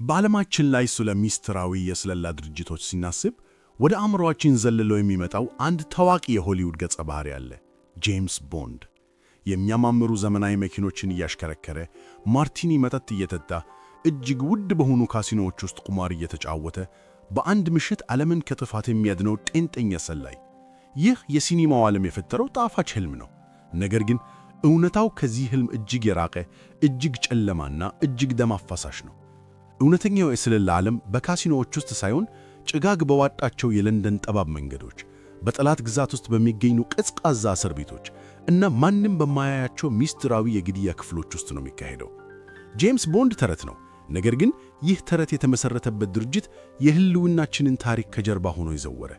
በዓለማችን ላይ ስለ ሚስጥራዊ የስለላ ድርጅቶች ሲናስብ ወደ አእምሮአችን ዘልሎ የሚመጣው አንድ ታዋቂ የሆሊውድ ገጸ ባህሪ አለ፣ ጄምስ ቦንድ። የሚያማምሩ ዘመናዊ መኪኖችን እያሽከረከረ፣ ማርቲኒ መጠጥ እየጠጣ፣ እጅግ ውድ በሆኑ ካሲኖዎች ውስጥ ቁማር እየተጫወተ በአንድ ምሽት ዓለምን ከጥፋት የሚያድነው ጤንጠኛ ሰላይ። ይህ የሲኒማው ዓለም የፈጠረው ጣፋጭ ሕልም ነው። ነገር ግን እውነታው ከዚህ ሕልም እጅግ የራቀ፣ እጅግ ጨለማና እጅግ ደም አፋሳሽ ነው። እውነተኛው የስለላ ዓለም በካሲኖዎች ውስጥ ሳይሆን ጭጋግ በዋጣቸው የለንደን ጠባብ መንገዶች፣ በጠላት ግዛት ውስጥ በሚገኙ ቀዝቃዛ እስር ቤቶች እና ማንም በማያያቸው ሚስጥራዊ የግድያ ክፍሎች ውስጥ ነው የሚካሄደው። ጄምስ ቦንድ ተረት ነው። ነገር ግን ይህ ተረት የተመሠረተበት ድርጅት የህልውናችንን ታሪክ ከጀርባ ሆኖ የዘወረ፣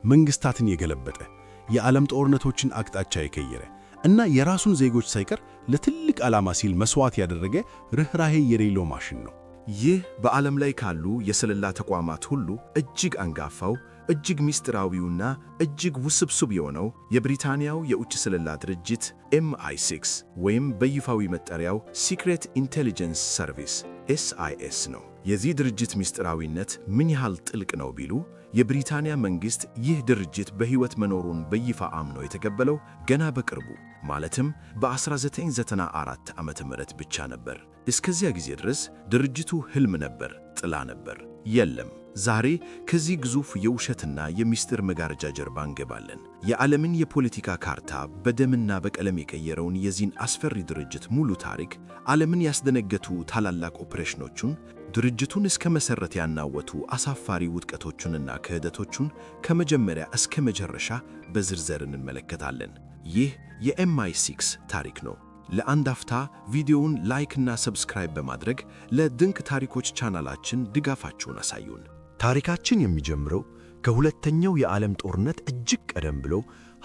መንግሥታትን የገለበጠ፣ የዓለም ጦርነቶችን አቅጣጫ የቀየረ እና የራሱን ዜጎች ሳይቀር ለትልቅ ዓላማ ሲል መሥዋዕት ያደረገ ርኅራኄ የሌለው ማሽን ነው። ይህ በዓለም ላይ ካሉ የስለላ ተቋማት ሁሉ እጅግ አንጋፋው፣ እጅግ ምስጢራዊውና እጅግ ውስብስብ የሆነው የብሪታንያው የውጭ ስለላ ድርጅት MI6 ወይም በይፋዊ መጠሪያው ሲክሬት ኢንቴሊጀንስ ሰርቪስ SIS ነው። የዚህ ድርጅት ምስጢራዊነት ምን ያህል ጥልቅ ነው ቢሉ፣ የብሪታንያ መንግሥት ይህ ድርጅት በሕይወት መኖሩን በይፋ አምኖ የተቀበለው ገና በቅርቡ ማለትም በ1994 ዓመተ ምህረት ብቻ ነበር። እስከዚያ ጊዜ ድረስ ድርጅቱ ሕልም ነበር፣ ጥላ ነበር። የለም። ዛሬ ከዚህ ግዙፍ የውሸትና የምስጢር መጋረጃ ጀርባ እንገባለን። የዓለምን የፖለቲካ ካርታ በደምና በቀለም የቀየረውን የዚህን አስፈሪ ድርጅት ሙሉ ታሪክ፣ ዓለምን ያስደነገጡ ታላላቅ ኦፕሬሽኖቹን፣ ድርጅቱን እስከ መሠረት ያናወጡ አሳፋሪ ውድቀቶቹንና ክህደቶቹን ከመጀመሪያ እስከ መጨረሻ በዝርዝር እንመለከታለን። ይህ የMI6 ታሪክ ነው። ለአንድ አፍታ ቪዲዮውን ላይክ እና ሰብስክራይብ በማድረግ ለድንቅ ታሪኮች ቻናላችን ድጋፋችሁን አሳዩን። ታሪካችን የሚጀምረው ከሁለተኛው የዓለም ጦርነት እጅግ ቀደም ብሎ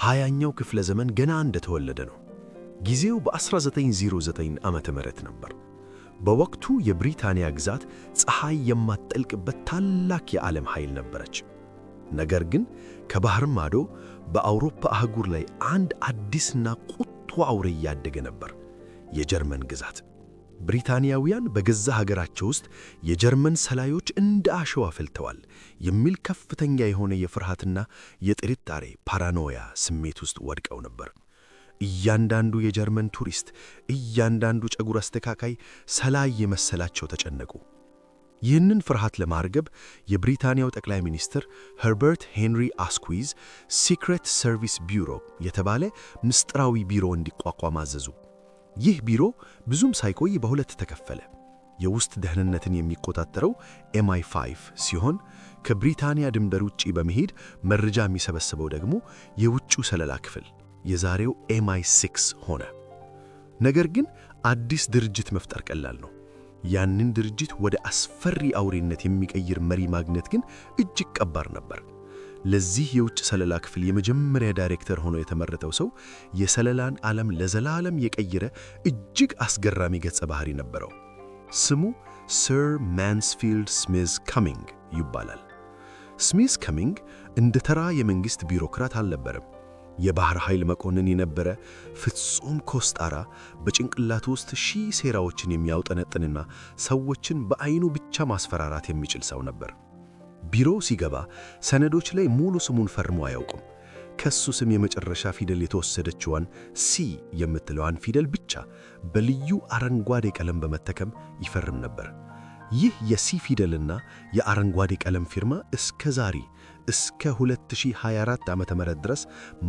20ኛው ክፍለ ዘመን ገና እንደተወለደ ነው። ጊዜው በ1909 ዓመተ ምህረት ነበር። በወቅቱ የብሪታንያ ግዛት ፀሐይ የማትጠልቅበት ታላቅ የዓለም ኃይል ነበረች። ነገር ግን ከባህር ማዶ በአውሮፓ አህጉር ላይ አንድ አዲስና ቁጡ አውሬ እያደገ ነበር፣ የጀርመን ግዛት። ብሪታንያውያን በገዛ ሀገራቸው ውስጥ የጀርመን ሰላዮች እንደ አሸዋ ፈልተዋል የሚል ከፍተኛ የሆነ የፍርሃትና የጥርጣሬ ፓራኖያ ስሜት ውስጥ ወድቀው ነበር። እያንዳንዱ የጀርመን ቱሪስት፣ እያንዳንዱ ጸጉር አስተካካይ ሰላይ የመሰላቸው ተጨነቁ። ይህንን ፍርሃት ለማርገብ የብሪታንያው ጠቅላይ ሚኒስትር ኸርበርት ሄንሪ አስኩዊዝ ሲክሬት ሰርቪስ ቢሮ የተባለ ምስጢራዊ ቢሮ እንዲቋቋም አዘዙ። ይህ ቢሮ ብዙም ሳይቆይ በሁለት ተከፈለ። የውስጥ ደህንነትን የሚቆጣጠረው MI5 ሲሆን ከብሪታንያ ድንበር ውጪ በመሄድ መረጃ የሚሰበስበው ደግሞ የውጭው ሰለላ ክፍል የዛሬው MI6 ሆነ። ነገር ግን አዲስ ድርጅት መፍጠር ቀላል ነው። ያንን ድርጅት ወደ አስፈሪ አውሬነት የሚቀይር መሪ ማግኘት ግን እጅግ ከባድ ነበር። ለዚህ የውጭ ሰለላ ክፍል የመጀመሪያ ዳይሬክተር ሆኖ የተመረጠው ሰው የሰለላን ዓለም ለዘላለም የቀየረ እጅግ አስገራሚ ገጸ ባህሪ ነበረው። ስሙ ሰር ማንስፊልድ ስሚዝ ካሚንግ ይባላል። ስሚዝ ካሚንግ እንደ ተራ የመንግሥት ቢሮክራት አልነበረም። የባህር ኃይል መኮንን የነበረ ፍጹም ኮስጣራ፣ በጭንቅላቱ ውስጥ ሺህ ሴራዎችን የሚያውጠነጥንና ሰዎችን በዐይኑ ብቻ ማስፈራራት የሚችል ሰው ነበር። ቢሮው ሲገባ ሰነዶች ላይ ሙሉ ስሙን ፈርሞ አያውቁም። ከሱ ስም የመጨረሻ ፊደል የተወሰደችዋን ሲ የምትለዋን ፊደል ብቻ በልዩ አረንጓዴ ቀለም በመተከም ይፈርም ነበር። ይህ የሲ ፊደልና የአረንጓዴ ቀለም ፊርማ እስከ ዛሬ እስከ 2024 ዓመተ ምህረት ድረስ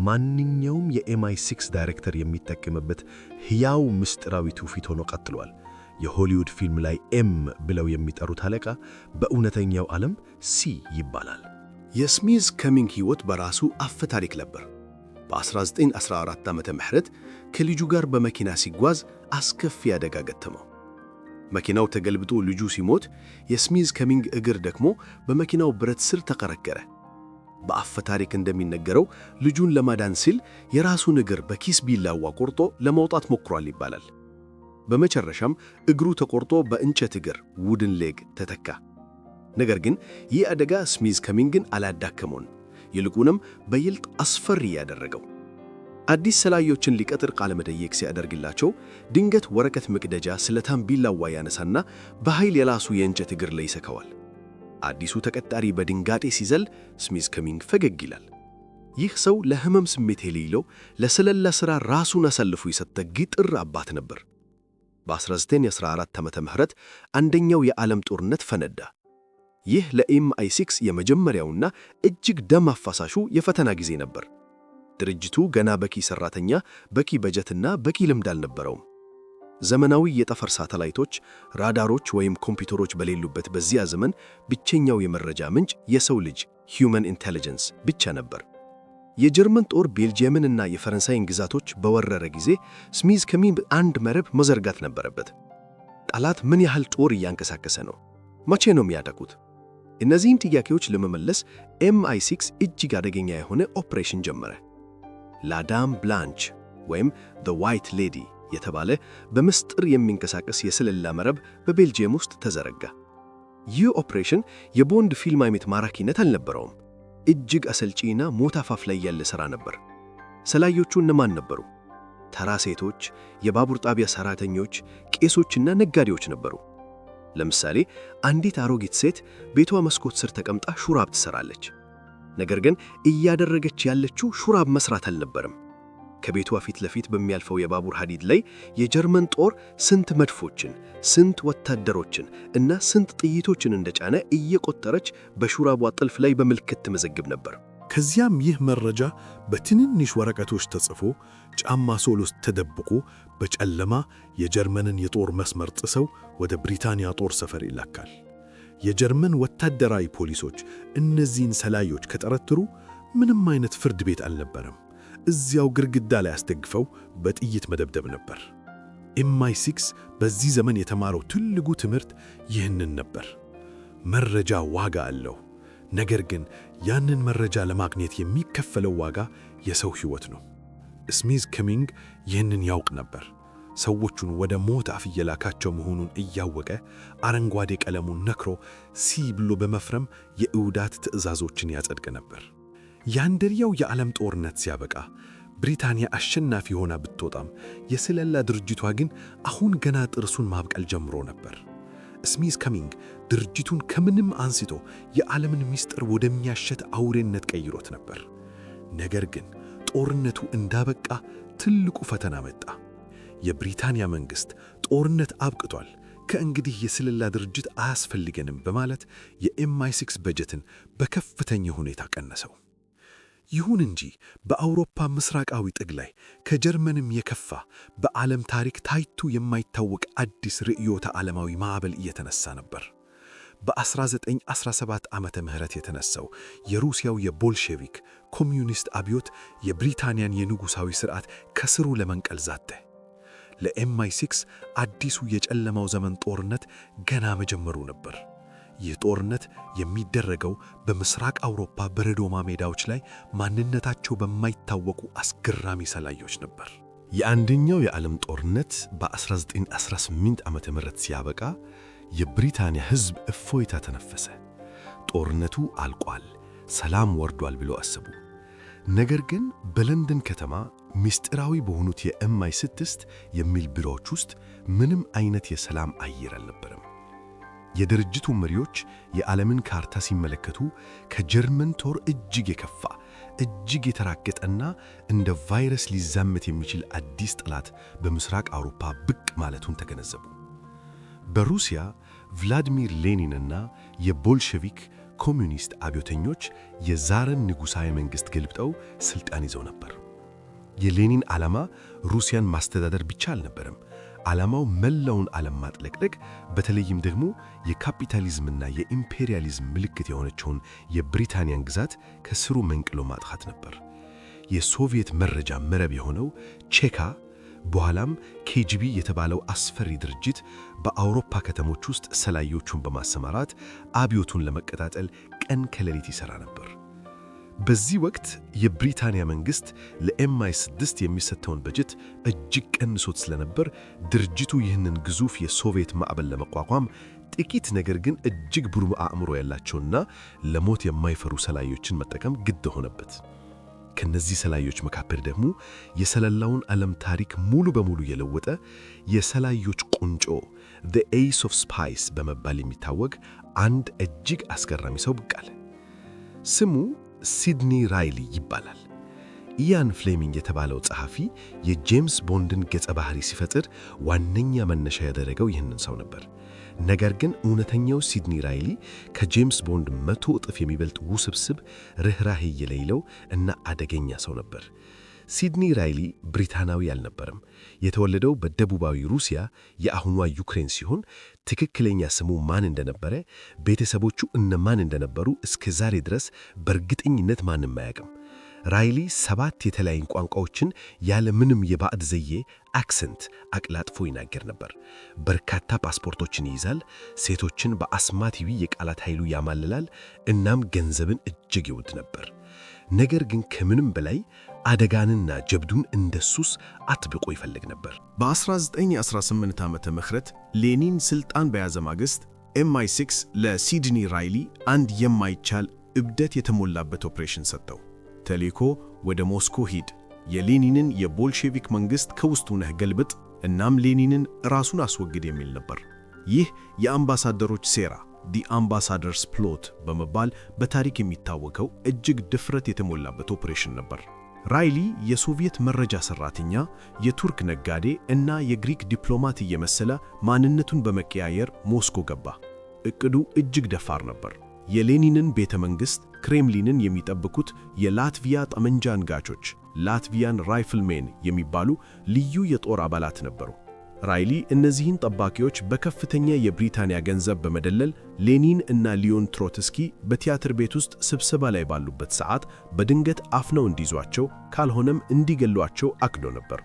ማንኛውም የMI6 ዳይሬክተር የሚጠቀምበት ሕያው ምስጢራዊ ትውፊት ሆኖ ቀጥሏል። የሆሊውድ ፊልም ላይ M ብለው የሚጠሩት አለቃ በእውነተኛው ዓለም ሲ ይባላል። የስሚዝ ካሚንግ ሕይወት በራሱ አፈ ታሪክ ነበር። በ1914 ዓመተ ምህረት ከልጁ ጋር በመኪና ሲጓዝ አስከፊ አደጋ ገጠመው። መኪናው ተገልብጦ ልጁ ሲሞት የስሚዝ ካሚንግ እግር ደግሞ በመኪናው ብረት ስር ተቀረቀረ። በአፈ ታሪክ እንደሚነገረው ልጁን ለማዳን ሲል የራሱን እግር በኪስ ቢላዋ ቆርጦ ለማውጣት ሞክሯል ይባላል። በመጨረሻም እግሩ ተቆርጦ በእንጨት እግር ውድን ሌግ ተተካ። ነገር ግን ይህ አደጋ ስሚዝ ካሚንግን አላዳከመውን፣ ይልቁንም በይልጥ አስፈሪ ያደረገው። አዲስ ሰላዮችን ሊቀጥር ቃለ መጠይቅ ሲያደርግላቸው ድንገት ወረቀት መቅደጃ ስለታም ቢላዋ ያነሳና በኃይል የላሱ የእንጨት እግር ላይ ይሰካዋል። አዲሱ ተቀጣሪ በድንጋጤ ሲዘል ስሚዝ ከሚንግ ፈገግ ይላል። ይህ ሰው ለህመም ስሜት የሌለው ለስለላ ሥራ ራሱን አሳልፎ የሰጠ ግጥር አባት ነበር። በ1914 ዓመተ ምህረት አንደኛው የዓለም ጦርነት ፈነዳ። ይህ ለኤምአይ6 የመጀመሪያውና እጅግ ደም አፋሳሹ የፈተና ጊዜ ነበር። ድርጅቱ ገና በቂ ሠራተኛ፣ በቂ በጀትና በቂ ልምድ አልነበረውም። ዘመናዊ የጠፈር ሳተላይቶች፣ ራዳሮች ወይም ኮምፒውተሮች በሌሉበት በዚያ ዘመን ብቸኛው የመረጃ ምንጭ የሰው ልጅ ሂውመን ኢንቴሊጀንስ ብቻ ነበር። የጀርመን ጦር ቤልጂየምንና የፈረንሳይን ግዛቶች በወረረ ጊዜ ስሚዝ ከሚንግ አንድ መረብ መዘርጋት ነበረበት። ጠላት ምን ያህል ጦር እያንቀሳቀሰ ነው? መቼ ነው የሚያጠቁት? እነዚህን ጥያቄዎች ለመመለስ ኤምአይ6 እጅግ አደገኛ የሆነ ኦፕሬሽን ጀመረ። ላዳም ብላንች ወይም ዘ ዋይት ሌዲ የተባለ በምስጢር የሚንቀሳቀስ የስለላ መረብ በቤልጂየም ውስጥ ተዘረጋ። ይህ ኦፕሬሽን የቦንድ ፊልም አይነት ማራኪነት አልነበረውም። እጅግ አሰልቺና ሞት አፋፍ ላይ ያለ ሥራ ነበር። ሰላዮቹ እነማን ነበሩ? ተራ ሴቶች፣ የባቡር ጣቢያ ሠራተኞች፣ ቄሶችና ነጋዴዎች ነበሩ። ለምሳሌ አንዲት አሮጊት ሴት ቤቷ መስኮት ስር ተቀምጣ ሹራብ ትሰራለች። ነገር ግን እያደረገች ያለችው ሹራብ መስራት አልነበረም። ከቤቷ ፊት ለፊት በሚያልፈው የባቡር ሐዲድ ላይ የጀርመን ጦር ስንት መድፎችን፣ ስንት ወታደሮችን እና ስንት ጥይቶችን እንደጫነ እየቆጠረች በሹራቧ ጥልፍ ላይ በምልክት ትመዘግብ ነበር። ከዚያም ይህ መረጃ በትንንሽ ወረቀቶች ተጽፎ ጫማ ሶል ውስጥ ተደብቆ በጨለማ የጀርመንን የጦር መስመር ጥሰው ወደ ብሪታንያ ጦር ሰፈር ይላካል። የጀርመን ወታደራዊ ፖሊሶች እነዚህን ሰላዮች ከጠረጠሩ ምንም አይነት ፍርድ ቤት አልነበረም። እዚያው ግድግዳ ላይ አስደግፈው በጥይት መደብደብ ነበር። ኤምአይ6 በዚህ ዘመን የተማረው ትልቁ ትምህርት ይህንን ነበር። መረጃ ዋጋ አለው። ነገር ግን ያንን መረጃ ለማግኘት የሚከፈለው ዋጋ የሰው ሕይወት ነው። ስሚዝ ከሚንግ ይህንን ያውቅ ነበር። ሰዎቹን ወደ ሞት አፍ እየላካቸው መሆኑን እያወቀ አረንጓዴ ቀለሙን ነክሮ ሲ ብሎ በመፍረም የዕውዳት ትዕዛዞችን ያጸድቅ ነበር። የአንደኛው የዓለም ጦርነት ሲያበቃ ብሪታንያ አሸናፊ ሆና ብትወጣም የስለላ ድርጅቷ ግን አሁን ገና ጥርሱን ማብቀል ጀምሮ ነበር። ስሚዝ ከሚንግ ድርጅቱን ከምንም አንስቶ የዓለምን ምስጢር ወደሚያሸት አውሬነት ቀይሮት ነበር። ነገር ግን ጦርነቱ እንዳበቃ ትልቁ ፈተና መጣ። የብሪታንያ መንግሥት ጦርነት አብቅቷል፣ ከእንግዲህ የስለላ ድርጅት አያስፈልገንም በማለት የኤምአይ6 በጀትን በከፍተኛ ሁኔታ ቀነሰው። ይሁን እንጂ በአውሮፓ ምስራቃዊ ጥግ ላይ ከጀርመንም የከፋ በዓለም ታሪክ ታይቶ የማይታወቅ አዲስ ርዕዮተ ዓለማዊ ማዕበል እየተነሳ ነበር። በ1917 ዓመተ ምህረት የተነሳው የሩሲያው የቦልሼቪክ ኮሚዩኒስት አብዮት የብሪታንያን የንጉሣዊ ሥርዓት ከስሩ ለመንቀል ዛተ። ለኤምአይ6 አዲሱ የጨለማው ዘመን ጦርነት ገና መጀመሩ ነበር። ይህ ጦርነት የሚደረገው በምስራቅ አውሮፓ በረዶማ ሜዳዎች ላይ ማንነታቸው በማይታወቁ አስገራሚ ሰላዮች ነበር። የአንደኛው የዓለም ጦርነት በ1918 ዓመተ ምህረት ሲያበቃ የብሪታንያ ሕዝብ እፎይታ ተነፈሰ። ጦርነቱ አልቋል፣ ሰላም ወርዷል ብለው አሰቡ። ነገር ግን በለንደን ከተማ ምስጢራዊ በሆኑት የኤምአይ6 የሚል ቢሮዎች ውስጥ ምንም አይነት የሰላም አየር አልነበረም። የድርጅቱ መሪዎች የዓለምን ካርታ ሲመለከቱ ከጀርመን ጦር እጅግ የከፋ እጅግ የተራገጠና እንደ ቫይረስ ሊዛመት የሚችል አዲስ ጠላት በምስራቅ አውሮፓ ብቅ ማለቱን ተገነዘቡ። በሩሲያ ቭላዲሚር ሌኒንና የቦልሼቪክ ኮሚዩኒስት አብዮተኞች የዛርን ንጉሣዊ መንግሥት ገልብጠው ሥልጣን ይዘው ነበር። የሌኒን ዓላማ ሩሲያን ማስተዳደር ብቻ አልነበረም። ዓላማው መላውን ዓለም ማጥለቅለቅ፣ በተለይም ደግሞ የካፒታሊዝምና የኢምፔሪያሊዝም ምልክት የሆነችውን የብሪታንያን ግዛት ከስሩ መንቅሎ ማጥፋት ነበር። የሶቪየት መረጃ መረብ የሆነው ቼካ በኋላም ኬጂቢ የተባለው አስፈሪ ድርጅት በአውሮፓ ከተሞች ውስጥ ሰላዮቹን በማሰማራት አብዮቱን ለመቀጣጠል ቀን ከሌሊት ይሠራ ነበር። በዚህ ወቅት የብሪታንያ መንግሥት ለኤምአይ6 የሚሰጠውን በጀት እጅግ ቀንሶት ስለነበር ድርጅቱ ይህንን ግዙፍ የሶቪየት ማዕበል ለመቋቋም ጥቂት ነገር ግን እጅግ ብሩህ አእምሮ ያላቸውና ለሞት የማይፈሩ ሰላዮችን መጠቀም ግድ ሆነበት። ከነዚህ ሰላዮች መካከል ደግሞ የሰለላውን ዓለም ታሪክ ሙሉ በሙሉ የለወጠ የሰላዮች ቁንጮ the ace of spies በመባል የሚታወቅ አንድ እጅግ አስገራሚ ሰው ብቅ አለ። ስሙ ሲድኒ ራይሊ ይባላል። ኢያን ፍሌሚንግ የተባለው ጸሐፊ የጄምስ ቦንድን ገጸ ባህሪ ሲፈጥር ዋነኛ መነሻ ያደረገው ይህንን ሰው ነበር። ነገር ግን እውነተኛው ሲድኒ ራይሊ ከጄምስ ቦንድ 100 እጥፍ የሚበልጥ ውስብስብ፣ ርኅራኄ የሌለው እና አደገኛ ሰው ነበር። ሲድኒ ራይሊ ብሪታናዊ አልነበረም። የተወለደው በደቡባዊ ሩሲያ የአሁኗ ዩክሬን ሲሆን ትክክለኛ ስሙ ማን እንደነበረ፣ ቤተሰቦቹ እነማን እንደነበሩ እስከ ዛሬ ድረስ በእርግጠኝነት ማንም አያውቅም። ራይሊ 7 የተለያዩ ቋንቋዎችን ያለ ምንም የባዕድ ዘዬ አክሰንት አቅላጥፎ ይናገር ነበር። በርካታ ፓስፖርቶችን ይይዛል። ሴቶችን በአስማቲዊ የቃላት ኃይሉ ያማልላል። እናም ገንዘብን እጅግ ይወድ ነበር። ነገር ግን ከምንም በላይ አደጋንና ጀብዱን እንደሱስ አጥብቆ ይፈልግ ነበር። በ1918 ዓመተ ምህረት ሌኒን ስልጣን በያዘ ማግስት MI6 ለሲድኒ ራይሊ አንድ የማይቻል እብደት የተሞላበት ኦፕሬሽን ሰጠው። ተልእኮ ወደ ሞስኮ ሂድ፣ የሌኒንን የቦልሼቪክ መንግሥት ከውስጡ ነህ ገልብጥ፣ እናም ሌኒንን ራሱን አስወግድ የሚል ነበር። ይህ የአምባሳደሮች ሴራ ዲ አምባሳደርስ ፕሎት በመባል በታሪክ የሚታወቀው እጅግ ድፍረት የተሞላበት ኦፕሬሽን ነበር። ራይሊ የሶቪየት መረጃ ሠራተኛ፣ የቱርክ ነጋዴ እና የግሪክ ዲፕሎማት እየመሰለ ማንነቱን በመቀያየር ሞስኮ ገባ። ዕቅዱ እጅግ ደፋር ነበር። የሌኒንን ቤተ መንግሥት ክሬምሊንን የሚጠብቁት የላትቪያ ጠመንጃ አንጋቾች ላትቪያን ራይፍልሜን የሚባሉ ልዩ የጦር አባላት ነበሩ። ራይሊ እነዚህን ጠባቂዎች በከፍተኛ የብሪታንያ ገንዘብ በመደለል ሌኒን እና ሊዮን ትሮትስኪ በቲያትር ቤት ውስጥ ስብሰባ ላይ ባሉበት ሰዓት በድንገት አፍነው እንዲይዟቸው ካልሆነም እንዲገሏቸው አቅዶ ነበር።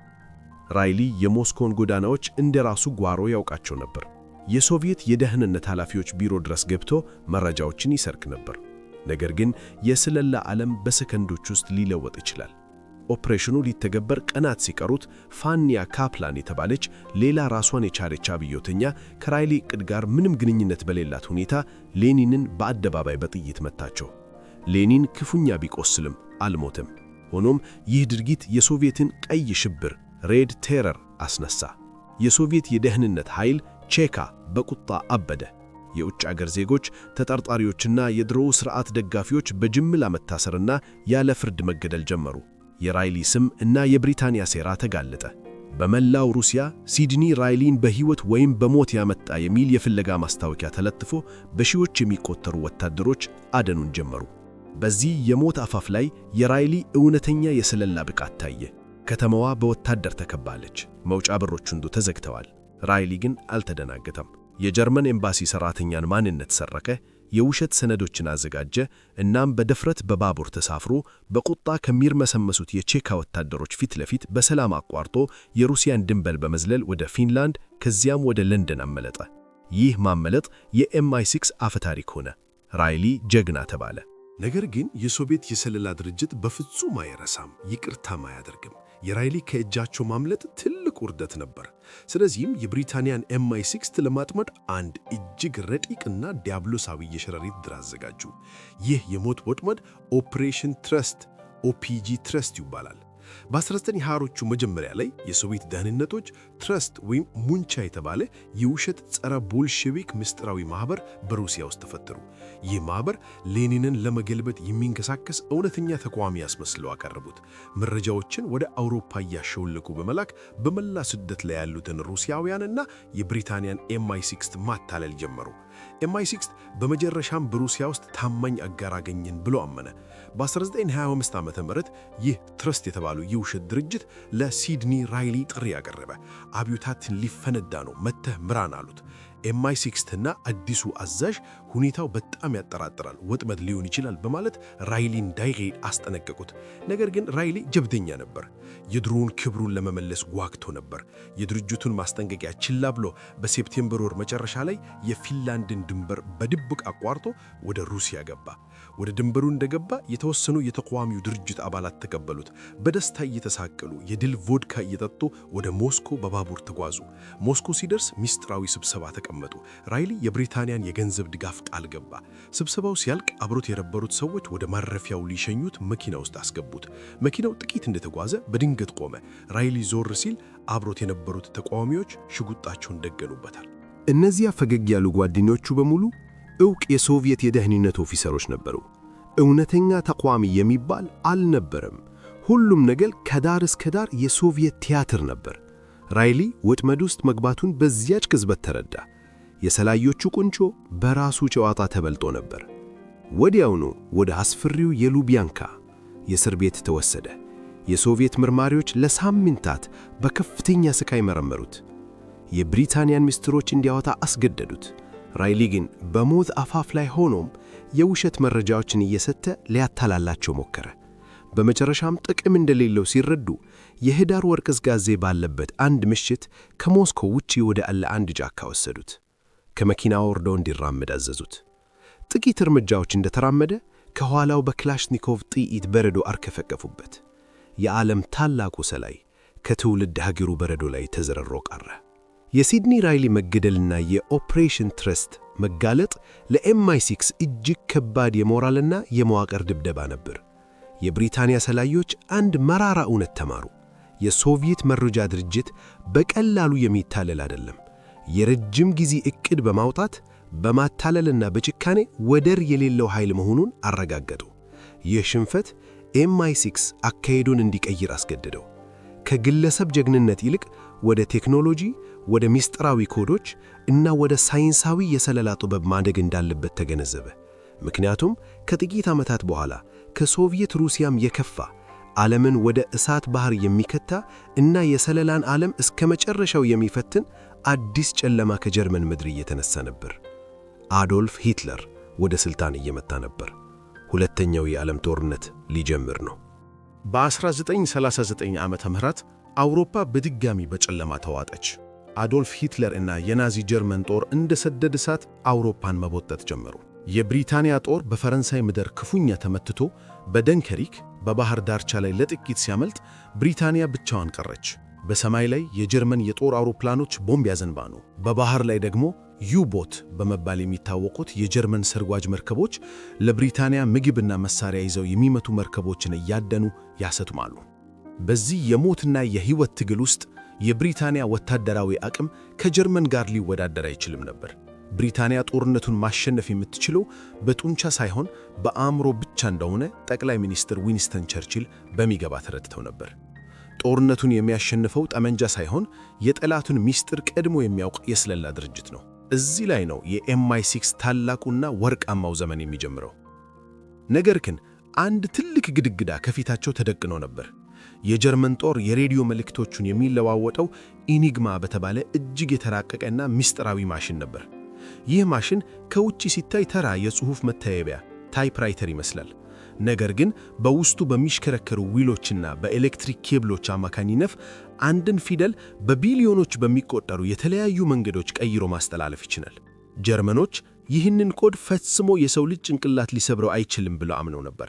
ራይሊ የሞስኮን ጎዳናዎች እንደራሱ ጓሮ ያውቃቸው ነበር። የሶቪየት የደህንነት ኃላፊዎች ቢሮ ድረስ ገብቶ መረጃዎችን ይሰርቅ ነበር። ነገር ግን የስለላ ዓለም በሰከንዶች ውስጥ ሊለወጥ ይችላል። ኦፕሬሽኑ ሊተገበር ቀናት ሲቀሩት ፋኒያ ካፕላን የተባለች ሌላ ራሷን የቻለች አብዮተኛ ከራይሊ ዕቅድ ጋር ምንም ግንኙነት በሌላት ሁኔታ ሌኒንን በአደባባይ በጥይት መታቸው። ሌኒን ክፉኛ ቢቆስልም አልሞተም። ሆኖም ይህ ድርጊት የሶቪየትን ቀይ ሽብር ሬድ ቴረር አስነሳ። የሶቪየት የደህንነት ኃይል ቼካ በቁጣ አበደ። የውጭ አገር ዜጎች፣ ተጠርጣሪዎችና የድሮው ሥርዓት ደጋፊዎች በጅምላ መታሰርና ያለ ፍርድ መገደል ጀመሩ። የራይሊ ስም እና የብሪታንያ ሴራ ተጋለጠ። በመላው ሩሲያ ሲድኒ ራይሊን በሕይወት ወይም በሞት ያመጣ የሚል የፍለጋ ማስታወቂያ ተለጥፎ በሺዎች የሚቆጠሩ ወታደሮች አደኑን ጀመሩ። በዚህ የሞት አፋፍ ላይ የራይሊ እውነተኛ የስለላ ብቃት ታየ። ከተማዋ በወታደር ተከባለች። መውጫ በሮች ሁሉ ተዘግተዋል። ራይሊ ግን አልተደናገጠም። የጀርመን ኤምባሲ ሠራተኛን ማንነት ሰረቀ፣ የውሸት ሰነዶችን አዘጋጀ። እናም በድፍረት በባቡር ተሳፍሮ በቁጣ ከሚርመሰመሱት የቼካ ወታደሮች ፊት ለፊት በሰላም አቋርጦ የሩሲያን ድንበር በመዝለል ወደ ፊንላንድ ከዚያም ወደ ለንደን አመለጠ። ይህ ማመለጥ የMI6 አፈታሪክ ሆነ። ራይሊ ጀግና ተባለ። ነገር ግን የሶቪየት የስለላ ድርጅት በፍጹም አይረሳም፣ ይቅርታም አያደርግም። የራይሊ ከእጃቸው ማምለጥ ትልቅ ውርደት ነበር። ስለዚህም የብሪታንያን MI6 ለማጥመድ አንድ እጅግ ረቂቅና ዲያብሎሳዊ የሸረሪት ድር አዘጋጁ። ይህ የሞት ወጥመድ ኦፕሬሽን ትረስት OPG ትረስት ይባላል። በ1920ዎቹ መጀመሪያ ላይ የሶቪየት ደህንነቶች ትረስት ወይም ሙንቻ የተባለ የውሸት ጸረ ቦልሼቪክ ምስጢራዊ ማህበር በሩሲያ ውስጥ ተፈጠሩ። ይህ ማህበር ሌኒንን ለመገልበጥ የሚንቀሳቀስ እውነተኛ ተቋም ያስመስለው አቀረቡት። መረጃዎችን ወደ አውሮፓ እያሸወለቁ በመላክ በመላ ስደት ላይ ያሉትን ሩሲያውያንና የብሪታንያን MI6 ማታለል ጀመሩ። MI6 በመጨረሻም በሩሲያ ውስጥ ታማኝ አጋር አገኘን ብሎ አመነ። በ1925 ዓ.ም ይህ ትረስት የተባለው የውሸት ድርጅት ለሲድኒ ራይሊ ጥሪ ያቀረበ። አብዮታትን ሊፈነዳ ነው፣ መተህ ምራን አሉት። MI6 እና አዲሱ አዛዥ ሁኔታው በጣም ያጠራጥራል፣ ወጥመድ ሊሆን ይችላል በማለት ራይሊ እንዳይሄድ አስጠነቀቁት። ነገር ግን ራይሊ ጀብደኛ ነበር። የድሮውን ክብሩን ለመመለስ ጓግቶ ነበር። የድርጅቱን ማስጠንቀቂያ ችላ ብሎ በሴፕቴምበር ወር መጨረሻ ላይ የፊንላንድን ድንበር በድብቅ አቋርጦ ወደ ሩሲያ ገባ። ወደ ድንበሩ እንደገባ የተወሰኑ የተቃዋሚው ድርጅት አባላት ተቀበሉት። በደስታ እየተሳቀሉ የድል ቮድካ እየጠጡ ወደ ሞስኮ በባቡር ተጓዙ። ሞስኮ ሲደርስ ሚስጥራዊ ስብሰባ ተቀመጠ። ተቀመጡ። ራይሊ የብሪታንያን የገንዘብ ድጋፍ ቃል ገባ። ስብሰባው ሲያልቅ አብሮት የነበሩት ሰዎች ወደ ማረፊያው ሊሸኙት መኪና ውስጥ አስገቡት። መኪናው ጥቂት እንደተጓዘ በድንገት ቆመ። ራይሊ ዞር ሲል አብሮት የነበሩት ተቃዋሚዎች ሽጉጣቸውን ደገኑበታል። እነዚያ ፈገግ ያሉ ጓደኞቹ በሙሉ ዕውቅ የሶቪየት የደህንነት ኦፊሰሮች ነበሩ። እውነተኛ ተቃዋሚ የሚባል አልነበረም። ሁሉም ነገር ከዳር እስከ ዳር የሶቪየት ቲያትር ነበር። ራይሊ ወጥመድ ውስጥ መግባቱን በዚያች ቅጽበት ተረዳ። የሰላዮቹ ቁንጮ በራሱ ጨዋታ ተበልጦ ነበር። ወዲያውኑ ወደ አስፈሪው የሉቢያንካ የእስር ቤት ተወሰደ። የሶቪየት መርማሪዎች ለሳምንታት በከፍተኛ ስቃይ መረመሩት። የብሪታንያን ምስጢሮች እንዲያወጣ አስገደዱት። ራይሊ ግን በሞት አፋፍ ላይ ሆኖም የውሸት መረጃዎችን እየሰጠ ሊያታላላቸው ሞከረ። በመጨረሻም ጥቅም እንደሌለው ሲረዱ የህዳር ወር ቅዝቃዜ ባለበት አንድ ምሽት ከሞስኮ ውጪ ወደ አለ አንድ ጫካ ወሰዱት። ከመኪናው ወርደው እንዲራመድ አዘዙት። ጥቂት እርምጃዎች እንደተራመደ ከኋላው በክላሽኒኮቭ ጥይት በረዶ አርከፈከፉበት። የዓለም ታላቁ ሰላይ ከትውልድ ሀገሩ በረዶ ላይ ተዘረሮ ቀረ። የሲድኒ ራይሊ መገደልና የኦፕሬሽን ትረስት መጋለጥ ለኤምአይ6 እጅግ ከባድ የሞራልና የመዋቅር ድብደባ ነበር። የብሪታንያ ሰላዮች አንድ መራራ እውነት ተማሩ። የሶቪየት መረጃ ድርጅት በቀላሉ የሚታለል አይደለም። የረጅም ጊዜ ዕቅድ በማውጣት በማታለልና በጭካኔ ወደር የሌለው ኃይል መሆኑን አረጋገጡ። ይህ ሽንፈት ኤምአይ6 አካሄዱን እንዲቀይር አስገደደው። ከግለሰብ ጀግንነት ይልቅ ወደ ቴክኖሎጂ፣ ወደ ምስጢራዊ ኮዶች እና ወደ ሳይንሳዊ የሰለላ ጥበብ ማደግ እንዳለበት ተገነዘበ። ምክንያቱም ከጥቂት ዓመታት በኋላ ከሶቪየት ሩሲያም የከፋ ዓለምን ወደ እሳት ባህር የሚከታ እና የሰለላን ዓለም እስከ መጨረሻው የሚፈትን አዲስ ጨለማ ከጀርመን ምድር እየተነሳ ነበር። አዶልፍ ሂትለር ወደ ሥልጣን እየመጣ ነበር። ሁለተኛው የዓለም ጦርነት ሊጀምር ነው። በ1939 ዓመተ ምህረት አውሮፓ በድጋሚ በጨለማ ተዋጠች። አዶልፍ ሂትለር እና የናዚ ጀርመን ጦር እንደ ሰደድ እሳት አውሮፓን መቦጠጥ ጀመሩ። የብሪታንያ ጦር በፈረንሳይ ምድር ክፉኛ ተመትቶ በደንከሪክ በባህር ዳርቻ ላይ ለጥቂት ሲያመልጥ ብሪታንያ ብቻዋን ቀረች። በሰማይ ላይ የጀርመን የጦር አውሮፕላኖች ቦምብ ያዘንባሉ። በባህር ላይ ደግሞ ዩቦት በመባል የሚታወቁት የጀርመን ሰርጓጅ መርከቦች ለብሪታንያ ምግብና መሳሪያ ይዘው የሚመቱ መርከቦችን እያደኑ ያሰጥማሉ። በዚህ የሞትና የሕይወት ትግል ውስጥ የብሪታንያ ወታደራዊ አቅም ከጀርመን ጋር ሊወዳደር አይችልም ነበር። ብሪታንያ ጦርነቱን ማሸነፍ የምትችለው በጡንቻ ሳይሆን በአእምሮ ብቻ እንደሆነ ጠቅላይ ሚኒስትር ዊንስተን ቸርችል በሚገባ ተረድተው ነበር። ጦርነቱን የሚያሸንፈው ጠመንጃ ሳይሆን የጠላቱን ምስጢር ቀድሞ የሚያውቅ የስለላ ድርጅት ነው። እዚህ ላይ ነው የኤምአይ6 ታላቁና ወርቃማው ዘመን የሚጀምረው። ነገር ግን አንድ ትልቅ ግድግዳ ከፊታቸው ተደቅኖ ነበር። የጀርመን ጦር የሬዲዮ መልእክቶቹን የሚለዋወጠው ኢኒግማ በተባለ እጅግ የተራቀቀና ምስጢራዊ ማሽን ነበር። ይህ ማሽን ከውጪ ሲታይ ተራ የጽሑፍ መታየቢያ ታይፕራይተር ይመስላል። ነገር ግን በውስጡ በሚሽከረከሩ ዊሎችና በኤሌክትሪክ ኬብሎች አማካኝነት አንድን ፊደል በቢሊዮኖች በሚቆጠሩ የተለያዩ መንገዶች ቀይሮ ማስተላለፍ ይችላል። ጀርመኖች ይህንን ኮድ ፈጽሞ የሰው ልጅ ጭንቅላት ሊሰብረው አይችልም ብለው አምነው ነበር።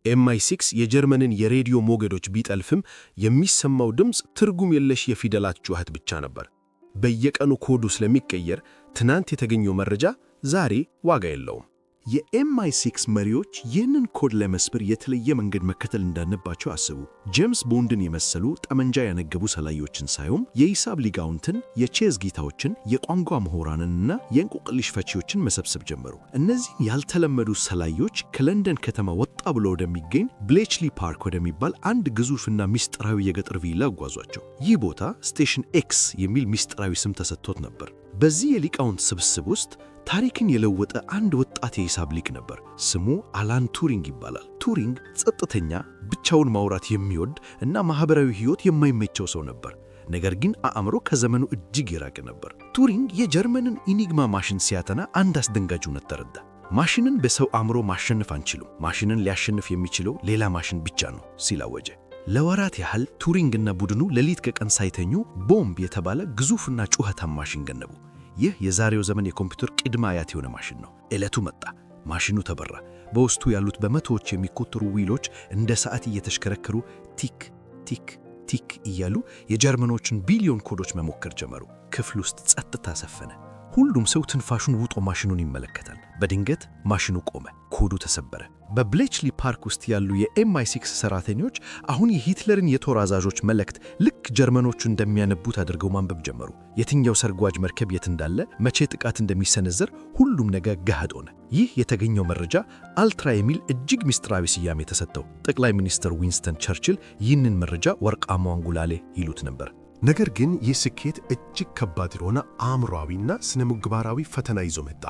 ኤምአይ6 የጀርመንን የሬዲዮ ሞገዶች ቢጠልፍም የሚሰማው ድምፅ ትርጉም የለሽ የፊደላት ጩኸት ብቻ ነበር። በየቀኑ ኮዱ ስለሚቀየር ትናንት የተገኘው መረጃ ዛሬ ዋጋ የለውም። የኤምአይ6 መሪዎች ይህንን ኮድ ለመስበር የተለየ መንገድ መከተል እንዳለባቸው አስቡ። ጄምስ ቦንድን የመሰሉ ጠመንጃ ያነገቡ ሰላዮችን ሳይሆን የሂሳብ ሊቃውንትን፣ የቼዝ ጌታዎችን፣ የቋንቋ ምሁራንንና የእንቆቅልሽ ፈቺዎችን መሰብሰብ ጀመሩ። እነዚህን ያልተለመዱ ሰላዮች ከለንደን ከተማ ወጣ ብሎ ወደሚገኝ ብሌችሊ ፓርክ ወደሚባል አንድ ግዙፍና ምስጢራዊ የገጠር ቪላ አጓዟቸው። ይህ ቦታ ስቴሽን ኤክስ የሚል ምስጢራዊ ስም ተሰጥቶት ነበር። በዚህ የሊቃውንት ስብስብ ውስጥ ታሪክን የለወጠ አንድ ወጣት የሂሳብ ሊቅ ነበር። ስሙ አላን ቱሪንግ ይባላል። ቱሪንግ ጸጥተኛ፣ ብቻውን ማውራት የሚወድ እና ማህበራዊ ሕይወት የማይመቸው ሰው ነበር። ነገር ግን አእምሮ ከዘመኑ እጅግ የራቀ ነበር። ቱሪንግ የጀርመንን ኢኒግማ ማሽን ሲያጠና አንድ አስደንጋጭ እውነት ተረዳ። ማሽንን በሰው አእምሮ ማሸነፍ አንችልም፣ ማሽንን ሊያሸንፍ የሚችለው ሌላ ማሽን ብቻ ነው ሲል አወጀ። ለወራት ያህል ቱሪንግና ቡድኑ ሌሊት ከቀን ሳይተኙ ቦምብ የተባለ ግዙፍና ጩኸታም ማሽን ገነቡ። ይህ የዛሬው ዘመን የኮምፒውተር ቅድመ አያት የሆነ ማሽን ነው። ዕለቱ መጣ። ማሽኑ ተበራ። በውስጡ ያሉት በመቶዎች የሚቆጠሩ ዊሎች እንደ ሰዓት እየተሽከረከሩ ቲክ ቲክ ቲክ እያሉ የጀርመኖችን ቢሊዮን ኮዶች መሞከር ጀመሩ። ክፍል ውስጥ ጸጥታ ሰፈነ። ሁሉም ሰው ትንፋሹን ውጦ ማሽኑን ይመለከታል። በድንገት ማሽኑ ቆመ። ኮዱ ተሰበረ። በብሌችሊ ፓርክ ውስጥ ያሉ የኤምአይ6 ሰራተኞች አሁን የሂትለርን የጦር አዛዦች መልእክት ልክ ጀርመኖቹ እንደሚያነቡት አድርገው ማንበብ ጀመሩ። የትኛው ሰርጓጅ መርከብ የት እንዳለ፣ መቼ ጥቃት እንደሚሰነዘር ሁሉም ነገር ገሃድ ሆነ። ይህ የተገኘው መረጃ አልትራ የሚል እጅግ ምስጢራዊ ስያሜ ተሰጠው። ጠቅላይ ሚኒስትር ዊንስተን ቸርችል ይህንን መረጃ ወርቃማው አንጉላሌ ይሉት ነበር። ነገር ግን ይህ ስኬት እጅግ ከባድ የሆነ አእምሮአዊና ስነ ምግባራዊ ፈተና ይዞ መጣ።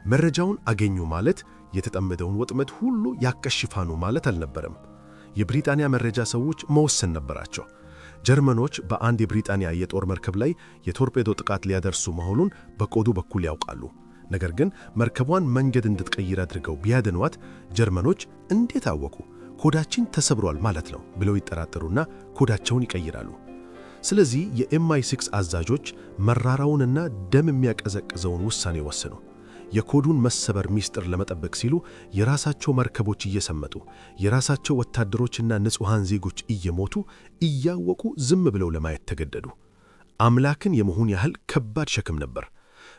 መረጃውን አገኙ ማለት የተጠመደውን ወጥመድ ሁሉ ያከሽፋኑ ማለት አልነበረም። የብሪታንያ መረጃ ሰዎች መወሰን ነበራቸው። ጀርመኖች በአንድ የብሪታንያ የጦር መርከብ ላይ የቶርፔዶ ጥቃት ሊያደርሱ መሆኑን በኮዱ በኩል ያውቃሉ። ነገር ግን መርከቧን መንገድ እንድትቀይር አድርገው ቢያድኗት ጀርመኖች እንዴት አወቁ? ኮዳችን ተሰብሯል ማለት ነው ብለው ይጠራጠሩና ኮዳቸውን ይቀይራሉ። ስለዚህ የኤምአይ6 አዛዦች መራራውንና ደም የሚያቀዘቅዘውን ውሳኔ ወሰኑ። የኮዱን መሰበር ሚስጥር ለመጠበቅ ሲሉ የራሳቸው መርከቦች እየሰመጡ፣ የራሳቸው ወታደሮችና ንጹሃን ዜጎች እየሞቱ እያወቁ ዝም ብለው ለማየት ተገደዱ። አምላክን የመሆን ያህል ከባድ ሸክም ነበር።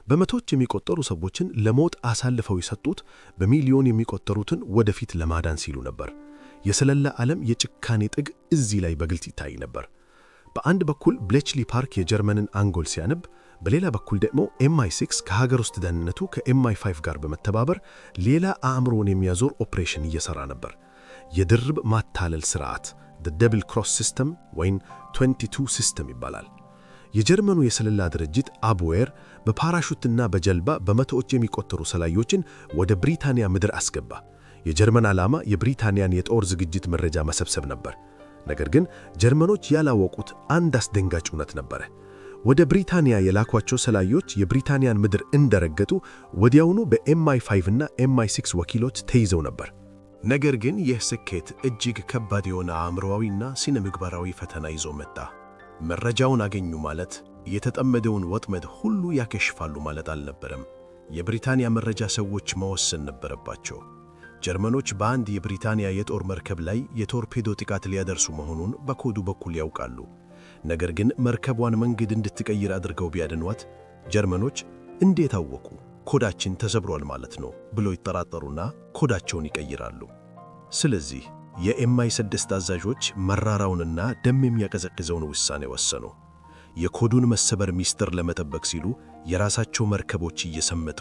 በመቶዎች የሚቆጠሩ ሰዎችን ለሞት አሳልፈው የሰጡት በሚሊዮን የሚቆጠሩትን ወደፊት ለማዳን ሲሉ ነበር። የሰለላ ዓለም የጭካኔ ጥግ እዚህ ላይ በግልጽ ይታይ ነበር። በአንድ በኩል ብሌችሊ ፓርክ የጀርመንን አንጎል ሲያነብ፣ በሌላ በኩል ደግሞ ኤምአይ6 ከሀገር ውስጥ ደህንነቱ ከኤምአይ5 ጋር በመተባበር ሌላ አእምሮን የሚያዞር ኦፕሬሽን እየሰራ ነበር። የድርብ ማታለል ስርዓት the double cross system ወይም 22 ሲስተም ይባላል። የጀርመኑ የስለላ ድርጅት አቡዌር በፓራሹትና በጀልባ በመቶዎች የሚቆጠሩ ሰላዮችን ወደ ብሪታንያ ምድር አስገባ። የጀርመን ዓላማ የብሪታንያን የጦር ዝግጅት መረጃ መሰብሰብ ነበር። ነገር ግን ጀርመኖች ያላወቁት አንድ አስደንጋጭ እውነት ነበር። ወደ ብሪታንያ የላኳቸው ሰላዮች የብሪታንያን ምድር እንደረገጡ ወዲያውኑ በኤምአይ5 እና ኤምአይ6 ወኪሎች ተይዘው ነበር። ነገር ግን ይህ ስኬት እጅግ ከባድ የሆነ አእምሮአዊና ስነ ምግባራዊ ፈተና ይዞ መጣ። መረጃውን አገኙ ማለት የተጠመደውን ወጥመድ ሁሉ ያከሽፋሉ ማለት አልነበረም። የብሪታንያ መረጃ ሰዎች መወሰን ነበረባቸው። ጀርመኖች በአንድ የብሪታንያ የጦር መርከብ ላይ የቶርፔዶ ጥቃት ሊያደርሱ መሆኑን በኮዱ በኩል ያውቃሉ። ነገር ግን መርከቧን መንገድ እንድትቀይር አድርገው ቢያድኗት ጀርመኖች እንዴት አወቁ? ኮዳችን ተሰብሯል ማለት ነው ብለው ይጠራጠሩና ኮዳቸውን ይቀይራሉ። ስለዚህ የኤምአይ6 አዛዦች መራራውንና ደም የሚያቀዘቅዘውን ውሳኔ ወሰኑ። የኮዱን መሰበር ሚስጥር ለመጠበቅ ሲሉ የራሳቸው መርከቦች እየሰመጡ፣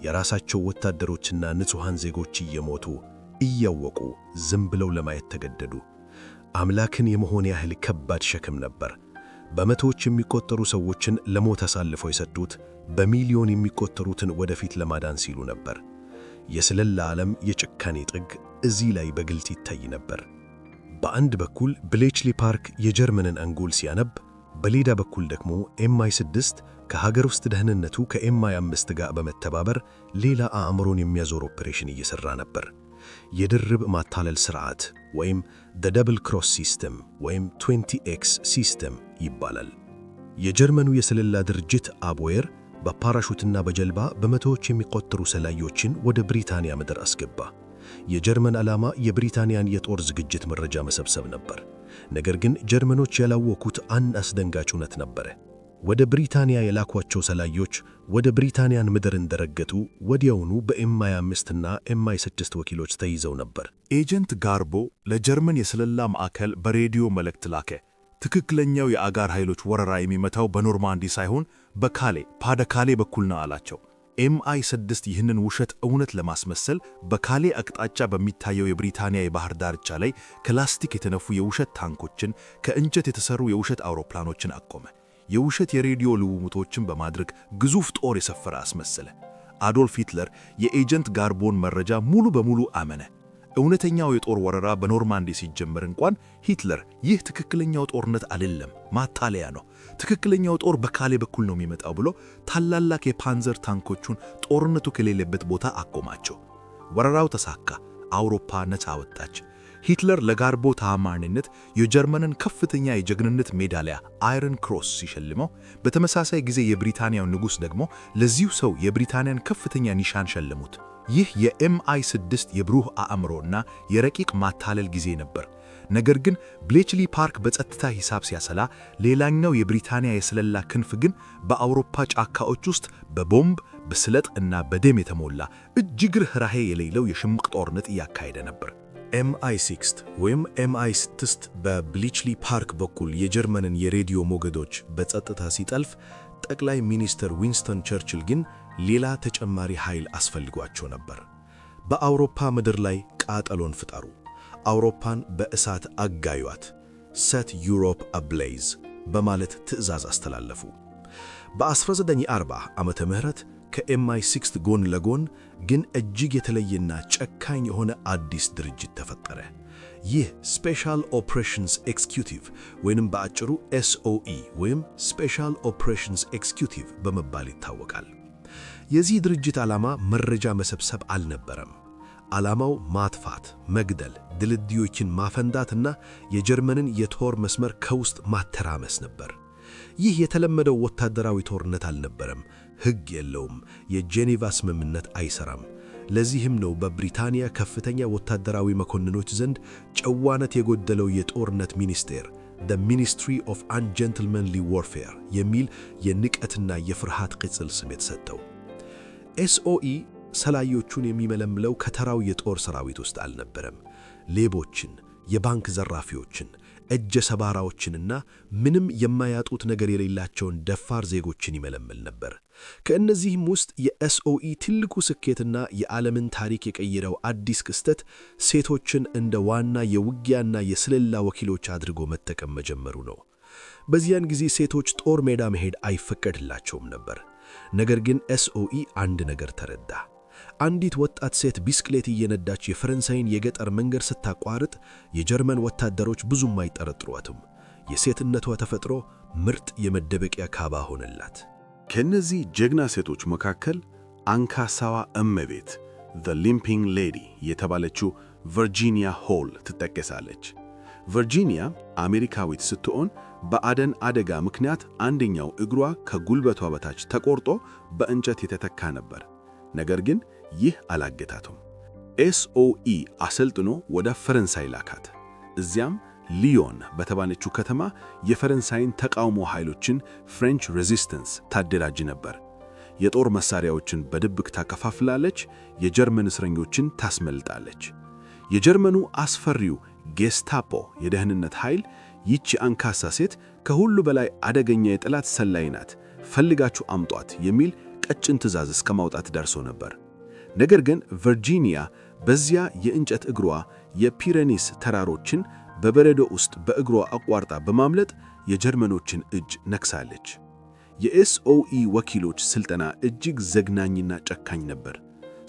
የራሳቸው ወታደሮችና ንጹሃን ዜጎች እየሞቱ እያወቁ ዝም ብለው ለማየት ተገደዱ። አምላክን የመሆን ያህል ከባድ ሸክም ነበር። በመቶዎች የሚቆጠሩ ሰዎችን ለሞት አሳልፈው የሰጡት በሚሊዮን የሚቆጠሩትን ወደፊት ለማዳን ሲሉ ነበር። የስለላ ዓለም የጭካኔ ጥግ እዚህ ላይ በግልጽ ይታይ ነበር። በአንድ በኩል ብሌችሊ ፓርክ የጀርመንን አንጎል ሲያነብ፣ በሌላ በኩል ደግሞ ኤምአይ6 ከሀገር ውስጥ ደህንነቱ ከኤምአይ5 ጋር በመተባበር ሌላ አእምሮን የሚያዞር ኦፕሬሽን እየሰራ ነበር። የድርብ ማታለል ስርዓት ወይም the double cross system ወይም 20x ሲስተም ይባላል። የጀርመኑ የስለላ ድርጅት አቡዌር በፓራሹትና በጀልባ በመቶዎች የሚቆጠሩ ሰላዮችን ወደ ብሪታንያ ምድር አስገባ። የጀርመን ዓላማ የብሪታንያን የጦር ዝግጅት መረጃ መሰብሰብ ነበር። ነገር ግን ጀርመኖች ያላወቁት አንድ አስደንጋጭ እውነት ነበር። ወደ ብሪታንያ የላኳቸው ሰላዮች ወደ ብሪታንያን ምድር እንደረገጡ ወዲያውኑ በኤምአይ5 እና ኤምአይ6 ወኪሎች ተይዘው ነበር። ኤጀንት ጋርቦ ለጀርመን የስለላ ማዕከል በሬዲዮ መልእክት ላከ። ትክክለኛው የአጋር ኃይሎች ወረራ የሚመታው በኖርማንዲ ሳይሆን በካሌ ፓደካሌ በኩል ነው አላቸው። ኤምአይ6 ይህንን ውሸት እውነት ለማስመሰል በካሌ አቅጣጫ በሚታየው የብሪታንያ የባህር ዳርቻ ላይ ከላስቲክ የተነፉ የውሸት ታንኮችን፣ ከእንጨት የተሰሩ የውሸት አውሮፕላኖችን አቆመ። የውሸት የሬዲዮ ልውውጦችን በማድረግ ግዙፍ ጦር የሰፈረ አስመሰለ። አዶልፍ ሂትለር የኤጀንት ጋርቦን መረጃ ሙሉ በሙሉ አመነ። እውነተኛው የጦር ወረራ በኖርማንዲ ሲጀመር እንኳን ሂትለር ይህ ትክክለኛው ጦርነት አይደለም፣ ማታለያ ነው፣ ትክክለኛው ጦር በካሌ በኩል ነው የሚመጣው ብሎ ታላላቅ የፓንዘር ታንኮቹን ጦርነቱ ከሌለበት ቦታ አቆማቸው። ወረራው ተሳካ። አውሮፓ ነፃ ወጣች። ሂትለር ለጋርቦ ተአማኒነት የጀርመንን ከፍተኛ የጀግንነት ሜዳሊያ አይረን ክሮስ ሲሸልመው፣ በተመሳሳይ ጊዜ የብሪታንያው ንጉሥ ደግሞ ለዚሁ ሰው የብሪታንያን ከፍተኛ ኒሻን ሸለሙት። ይህ የኤምአይ6 የብሩህ አእምሮና የረቂቅ ማታለል ጊዜ ነበር። ነገር ግን ብሌችሊ ፓርክ በጸጥታ ሂሳብ ሲያሰላ፣ ሌላኛው የብሪታንያ የስለላ ክንፍ ግን በአውሮፓ ጫካዎች ውስጥ በቦምብ በስለጥ እና በደም የተሞላ እጅግ ርኅራኄ የሌለው የሽምቅ ጦርነት እያካሄደ ነበር። MI6 ወይም MI6 በብሊችሊ ፓርክ በኩል የጀርመንን የሬዲዮ ሞገዶች በጸጥታ ሲጠልፍ፣ ጠቅላይ ሚኒስትር ዊንስተን ቸርችል ግን ሌላ ተጨማሪ ኃይል አስፈልጓቸው ነበር። በአውሮፓ ምድር ላይ ቃጠሎን ፍጠሩ፣ አውሮፓን በእሳት አጋዩአት፣ set Europe ablaze በማለት ትዕዛዝ አስተላለፉ። በ1940 ዓመተ ምህረት ከMI6 ጎን ለጎን ግን እጅግ የተለየና ጨካኝ የሆነ አዲስ ድርጅት ተፈጠረ። ይህ ስፔሻል ኦፕሬሽንስ ኤክስኪዩቲቭ ወይንም በአጭሩ SOE ወይም ስፔሻል ኦፕሬሽንስ ኤክስኪዩቲቭ በመባል ይታወቃል። የዚህ ድርጅት ዓላማ መረጃ መሰብሰብ አልነበረም። ዓላማው ማጥፋት፣ መግደል፣ ድልድዮችን ማፈንዳትና የጀርመንን የጦር መስመር ከውስጥ ማተራመስ ነበር። ይህ የተለመደው ወታደራዊ ጦርነት አልነበረም። ሕግ የለውም። የጄኔቫ ስምምነት አይሰራም። ለዚህም ነው በብሪታንያ ከፍተኛ ወታደራዊ መኮንኖች ዘንድ ጨዋነት የጎደለው የጦርነት ሚኒስቴር the Ministry of Ungentlemanly Warfare የሚል የንቀትና የፍርሃት ቅጽል ስም የተሰጠው። SOE ሰላዮቹን የሚመለምለው ከተራው የጦር ሰራዊት ውስጥ አልነበረም። ሌቦችን፣ የባንክ ዘራፊዎችን፣ እጀ ሰባራዎችንና ምንም የማያጡት ነገር የሌላቸውን ደፋር ዜጎችን ይመለምል ነበር። ከእነዚህም ውስጥ የSOE ትልቁ ስኬትና የዓለምን ታሪክ የቀየረው አዲስ ክስተት ሴቶችን እንደ ዋና የውጊያና የስለላ ወኪሎች አድርጎ መጠቀም መጀመሩ ነው። በዚያን ጊዜ ሴቶች ጦር ሜዳ መሄድ አይፈቀድላቸውም ነበር። ነገር ግን SOE አንድ ነገር ተረዳ። አንዲት ወጣት ሴት ቢስክሌት እየነዳች የፈረንሳይን የገጠር መንገድ ስታቋርጥ የጀርመን ወታደሮች ብዙም አይጠረጥሯትም። የሴትነቷ ተፈጥሮ ምርጥ የመደበቂያ ካባ ሆነላት። ከነዚህ ጀግና ሴቶች መካከል አንካሳዋ እመቤት the limping lady የተባለችው ቨርጂኒያ ሆል ትጠቀሳለች። ቨርጂኒያ አሜሪካዊት ስትሆን በአደን አደጋ ምክንያት አንደኛው እግሯ ከጉልበቷ በታች ተቆርጦ በእንጨት የተተካ ነበር። ነገር ግን ይህ አላገታቱም። SOE አሰልጥኖ ወደ ፈረንሳይ ላካት። እዚያም ሊዮን በተባለችው ከተማ የፈረንሳይን ተቃውሞ ኃይሎችን ፍሬንች ሬዚስተንስ ታደራጅ ነበር። የጦር መሳሪያዎችን በድብቅ ታከፋፍላለች፣ የጀርመን እስረኞችን ታስመልጣለች። የጀርመኑ አስፈሪው ጌስታፖ የደህንነት ኃይል ይቺ አንካሳ ሴት ከሁሉ በላይ አደገኛ የጠላት ሰላይ ናት፣ ፈልጋችሁ አምጧት የሚል ቀጭን ትዕዛዝ እስከ ማውጣት ደርሶ ነበር። ነገር ግን ቨርጂኒያ በዚያ የእንጨት እግሯ የፒሬኒስ ተራሮችን በበረዶ ውስጥ በእግሯ አቋርጣ በማምለጥ የጀርመኖችን እጅ ነክሳለች። የSOE ወኪሎች ስልጠና እጅግ ዘግናኝና ጨካኝ ነበር።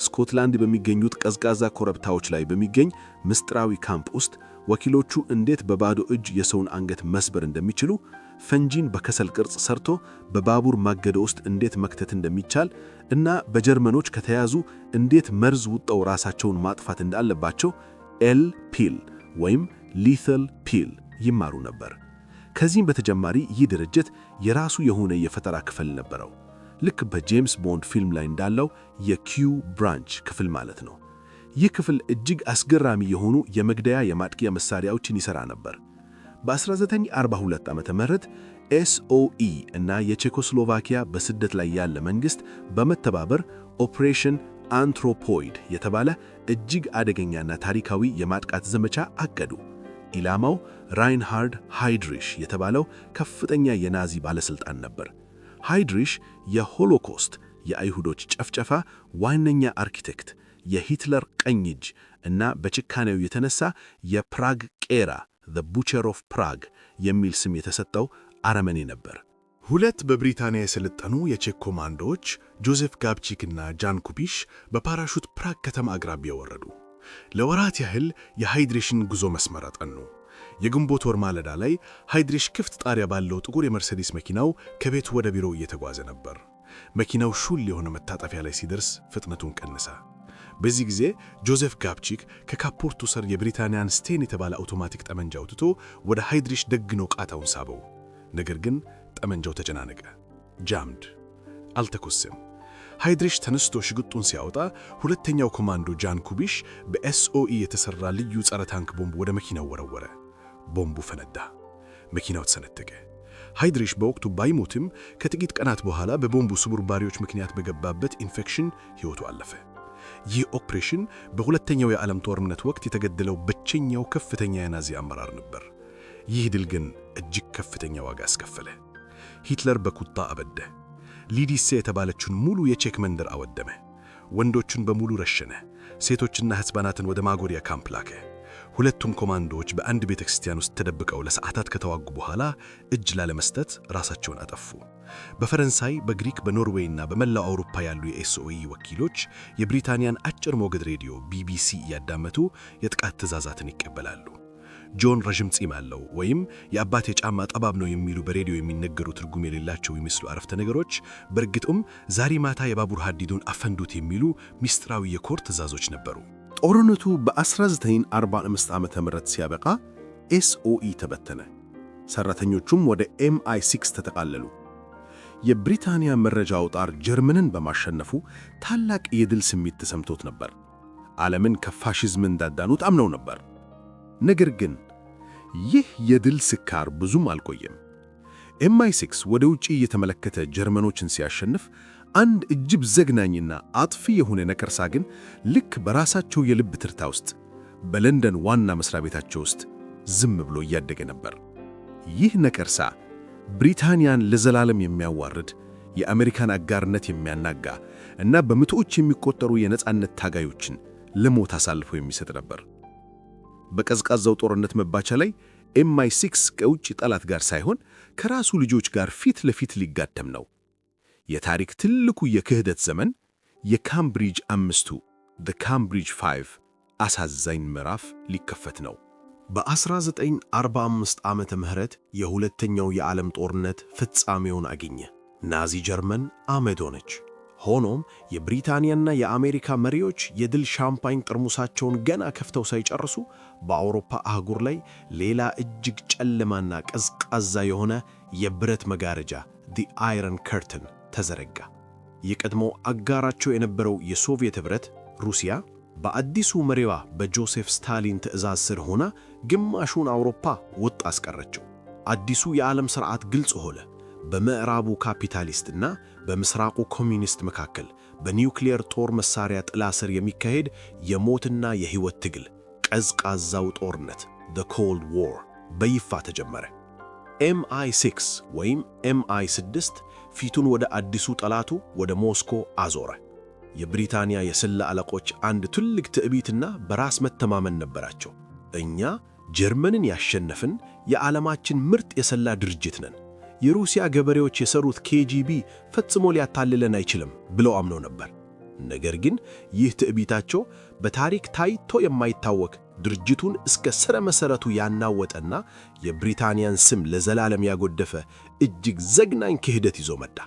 ስኮትላንድ በሚገኙት ቀዝቃዛ ኮረብታዎች ላይ በሚገኝ ምስጢራዊ ካምፕ ውስጥ ወኪሎቹ እንዴት በባዶ እጅ የሰውን አንገት መስበር እንደሚችሉ፣ ፈንጂን በከሰል ቅርጽ ሰርቶ በባቡር ማገዶ ውስጥ እንዴት መክተት እንደሚቻል እና በጀርመኖች ከተያዙ እንዴት መርዝ ውጠው ራሳቸውን ማጥፋት እንዳለባቸው ፒል ወይም ሊተል ፒል ይማሩ ነበር። ከዚህም በተጨማሪ ይህ ድርጅት የራሱ የሆነ የፈጠራ ክፍል ነበረው። ልክ በጄምስ ቦንድ ፊልም ላይ እንዳለው የኪው ብራንች ክፍል ማለት ነው። ይህ ክፍል እጅግ አስገራሚ የሆኑ የመግደያ የማጥቂያ መሳሪያዎችን ይሠራ ነበር። በ1942 ዓመተ ምህረት SOE እና የቼኮስሎቫኪያ በስደት ላይ ያለ መንግሥት በመተባበር ኦፕሬሽን አንትሮፖይድ የተባለ እጅግ አደገኛና ታሪካዊ የማጥቃት ዘመቻ አቀዱ። ኢላማው ራይንሃርድ ሃይድሪሽ የተባለው ከፍተኛ የናዚ ባለሥልጣን ነበር። ሃይድሪሽ የሆሎኮስት የአይሁዶች ጨፍጨፋ ዋነኛ አርኪቴክት፣ የሂትለር ቀኝ እጅ እና በጭካኔው የተነሳ የፕራግ ቄራ the butcher of Prague የሚል ስም የተሰጠው አረመኔ ነበር። ሁለት በብሪታንያ የሰለጠኑ የቼክ ኮማንዶዎች ጆዜፍ ጋብቺክ እና ጃን ኩቢሽ በፓራሹት ፕራግ ከተማ አቅራቢያ ወረዱ። ለወራት ያህል የሃይድሪሽን ጉዞ መስመር አጠኑ። የግንቦት ወር ማለዳ ላይ ሃይድሪሽ ክፍት ጣሪያ ባለው ጥቁር የመርሴዲስ መኪናው ከቤቱ ወደ ቢሮው እየተጓዘ ነበር። መኪናው ሹል የሆነ መታጠፊያ ላይ ሲደርስ ፍጥነቱን ቀነሰ። በዚህ ጊዜ ጆዜፍ ጋብቺክ ከካፖርቱ ስር የብሪታንያን ስቴን የተባለ አውቶማቲክ ጠመንጃ አውጥቶ ወደ ሃይድሪሽ ደግኖ ቃታውን ሳበው። ነገር ግን ጠመንጃው ተጨናነቀ። ጃምድ አልተኮሰም። ሃይድሪሽ ተነስቶ ሽጉጡን ሲያወጣ ሁለተኛው ኮማንዶ ጃን ኩቢሽ በSOE የተሰራ ልዩ ጸረ ታንክ ቦምብ ወደ መኪናው ወረወረ። ቦምቡ ፈነዳ። መኪናው ተሰነጠቀ። ሃይድሪሽ በወቅቱ ባይሞትም ከጥቂት ቀናት በኋላ በቦምቡ ስቡርባሪዎች ምክንያት በገባበት ኢንፌክሽን ሕይወቱ አለፈ። ይህ ኦፕሬሽን በሁለተኛው የዓለም ጦርነት ወቅት የተገደለው ብቸኛው ከፍተኛ የናዚ አመራር ነበር። ይህ ድል ግን እጅግ ከፍተኛ ዋጋ አስከፈለ። ሂትለር በቁጣ አበደ። ሊዲሴ የተባለችውን ሙሉ የቼክ መንደር አወደመ። ወንዶቹን በሙሉ ረሸነ። ሴቶችና ሕፃናትን ወደ ማጎሪያ ካምፕ ላከ። ሁለቱም ኮማንዶዎች በአንድ ቤተ ክርስቲያን ውስጥ ተደብቀው ለሰዓታት ከተዋጉ በኋላ እጅ ላለመስጠት ራሳቸውን አጠፉ። በፈረንሳይ፣ በግሪክ፣ በኖርዌይና በመላው አውሮፓ ያሉ የኤስኦኢ ወኪሎች የብሪታንያን አጭር ሞገድ ሬዲዮ ቢቢሲ እያዳመጡ የጥቃት ትዕዛዛትን ይቀበላሉ። ጆን ረዥም ጺም አለው ወይም የአባቴ ጫማ ጠባብ ነው የሚሉ በሬዲዮ የሚነገሩ ትርጉም የሌላቸው የሚመስሉ አረፍተ ነገሮች በእርግጥም ዛሬ ማታ የባቡር ሐዲዱን አፈንዱት የሚሉ ሚስጥራዊ የኮር ትዕዛዞች ነበሩ። ጦርነቱ በ1945 ዓመተ ምህረት ሲያበቃ ኤስኦኢ ተበተነ። ሰራተኞቹም ወደ MI6 ተጠቃለሉ። የብሪታንያ መረጃ አውታር ጀርመንን በማሸነፉ ታላቅ የድል ስሜት ተሰምቶት ነበር። ዓለምን ከፋሽዝም እንዳዳኑት አምነው ነበር። ነገር ግን ይህ የድል ስካር ብዙም አልቆየም። MI6 ወደ ውጪ እየተመለከተ ጀርመኖችን ሲያሸንፍ አንድ እጅግ ዘግናኝና አጥፊ የሆነ ነቀርሳ ግን ልክ በራሳቸው የልብ ትርታ ውስጥ በለንደን ዋና መስሪያ ቤታቸው ውስጥ ዝም ብሎ እያደገ ነበር። ይህ ነቀርሳ ብሪታንያን ለዘላለም የሚያዋርድ፣ የአሜሪካን አጋርነት የሚያናጋ እና በመቶዎች የሚቆጠሩ የነጻነት ታጋዮችን ለሞት አሳልፎ የሚሰጥ ነበር። በቀዝቃዛው ጦርነት መባቻ ላይ MI6 ከውጭ ጠላት ጋር ሳይሆን ከራሱ ልጆች ጋር ፊት ለፊት ሊጋደም ነው። የታሪክ ትልቁ የክህደት ዘመን የካምብሪጅ አምስቱ the Cambridge 5 አሳዛኝ ምዕራፍ ሊከፈት ነው። በ1945 ዓመተ ምህረት የሁለተኛው የዓለም ጦርነት ፍጻሜውን አገኘ። ናዚ ጀርመን አመድ ሆነች። ሆኖም የብሪታንያና የአሜሪካ መሪዎች የድል ሻምፓኝ ጠርሙሳቸውን ገና ከፍተው ሳይጨርሱ በአውሮፓ አህጉር ላይ ሌላ እጅግ ጨለማና ቀዝቃዛ የሆነ የብረት መጋረጃ the Iron Curtain ተዘረጋ። የቀድሞ አጋራቸው የነበረው የሶቪየት ኅብረት ሩሲያ በአዲሱ መሪዋ በጆሴፍ ስታሊን ትዕዛዝ ስር ሆና ግማሹን አውሮፓ ወጥ አስቀረችው። አዲሱ የዓለም ሥርዓት ግልጽ ሆነ። በምዕራቡ ካፒታሊስትና በምስራቁ ኮሚኒስት መካከል በኒውክሊየር ጦር መሳሪያ ጥላ ስር የሚካሄድ የሞትና የሕይወት ትግል፣ ቀዝቃዛው ጦርነት the Cold War በይፋ ተጀመረ። MI6 ወይም MI6 ፊቱን ወደ አዲሱ ጠላቱ ወደ ሞስኮ አዞረ። የብሪታንያ የስለላ አለቆች አንድ ትልቅ ትዕቢትና በራስ መተማመን ነበራቸው። እኛ ጀርመንን ያሸነፍን የዓለማችን ምርጥ የሰላ ድርጅት ነን፣ የሩሲያ ገበሬዎች የሰሩት KGB ፈጽሞ ሊያታልለን አይችልም ብለው አምነው ነበር። ነገር ግን ይህ ትዕቢታቸው በታሪክ ታይቶ የማይታወቅ ድርጅቱን እስከ ስረ መሰረቱ ያናወጠና የብሪታንያን ስም ለዘላለም ያጎደፈ እጅግ ዘግናኝ ክህደት ይዞ መጣ።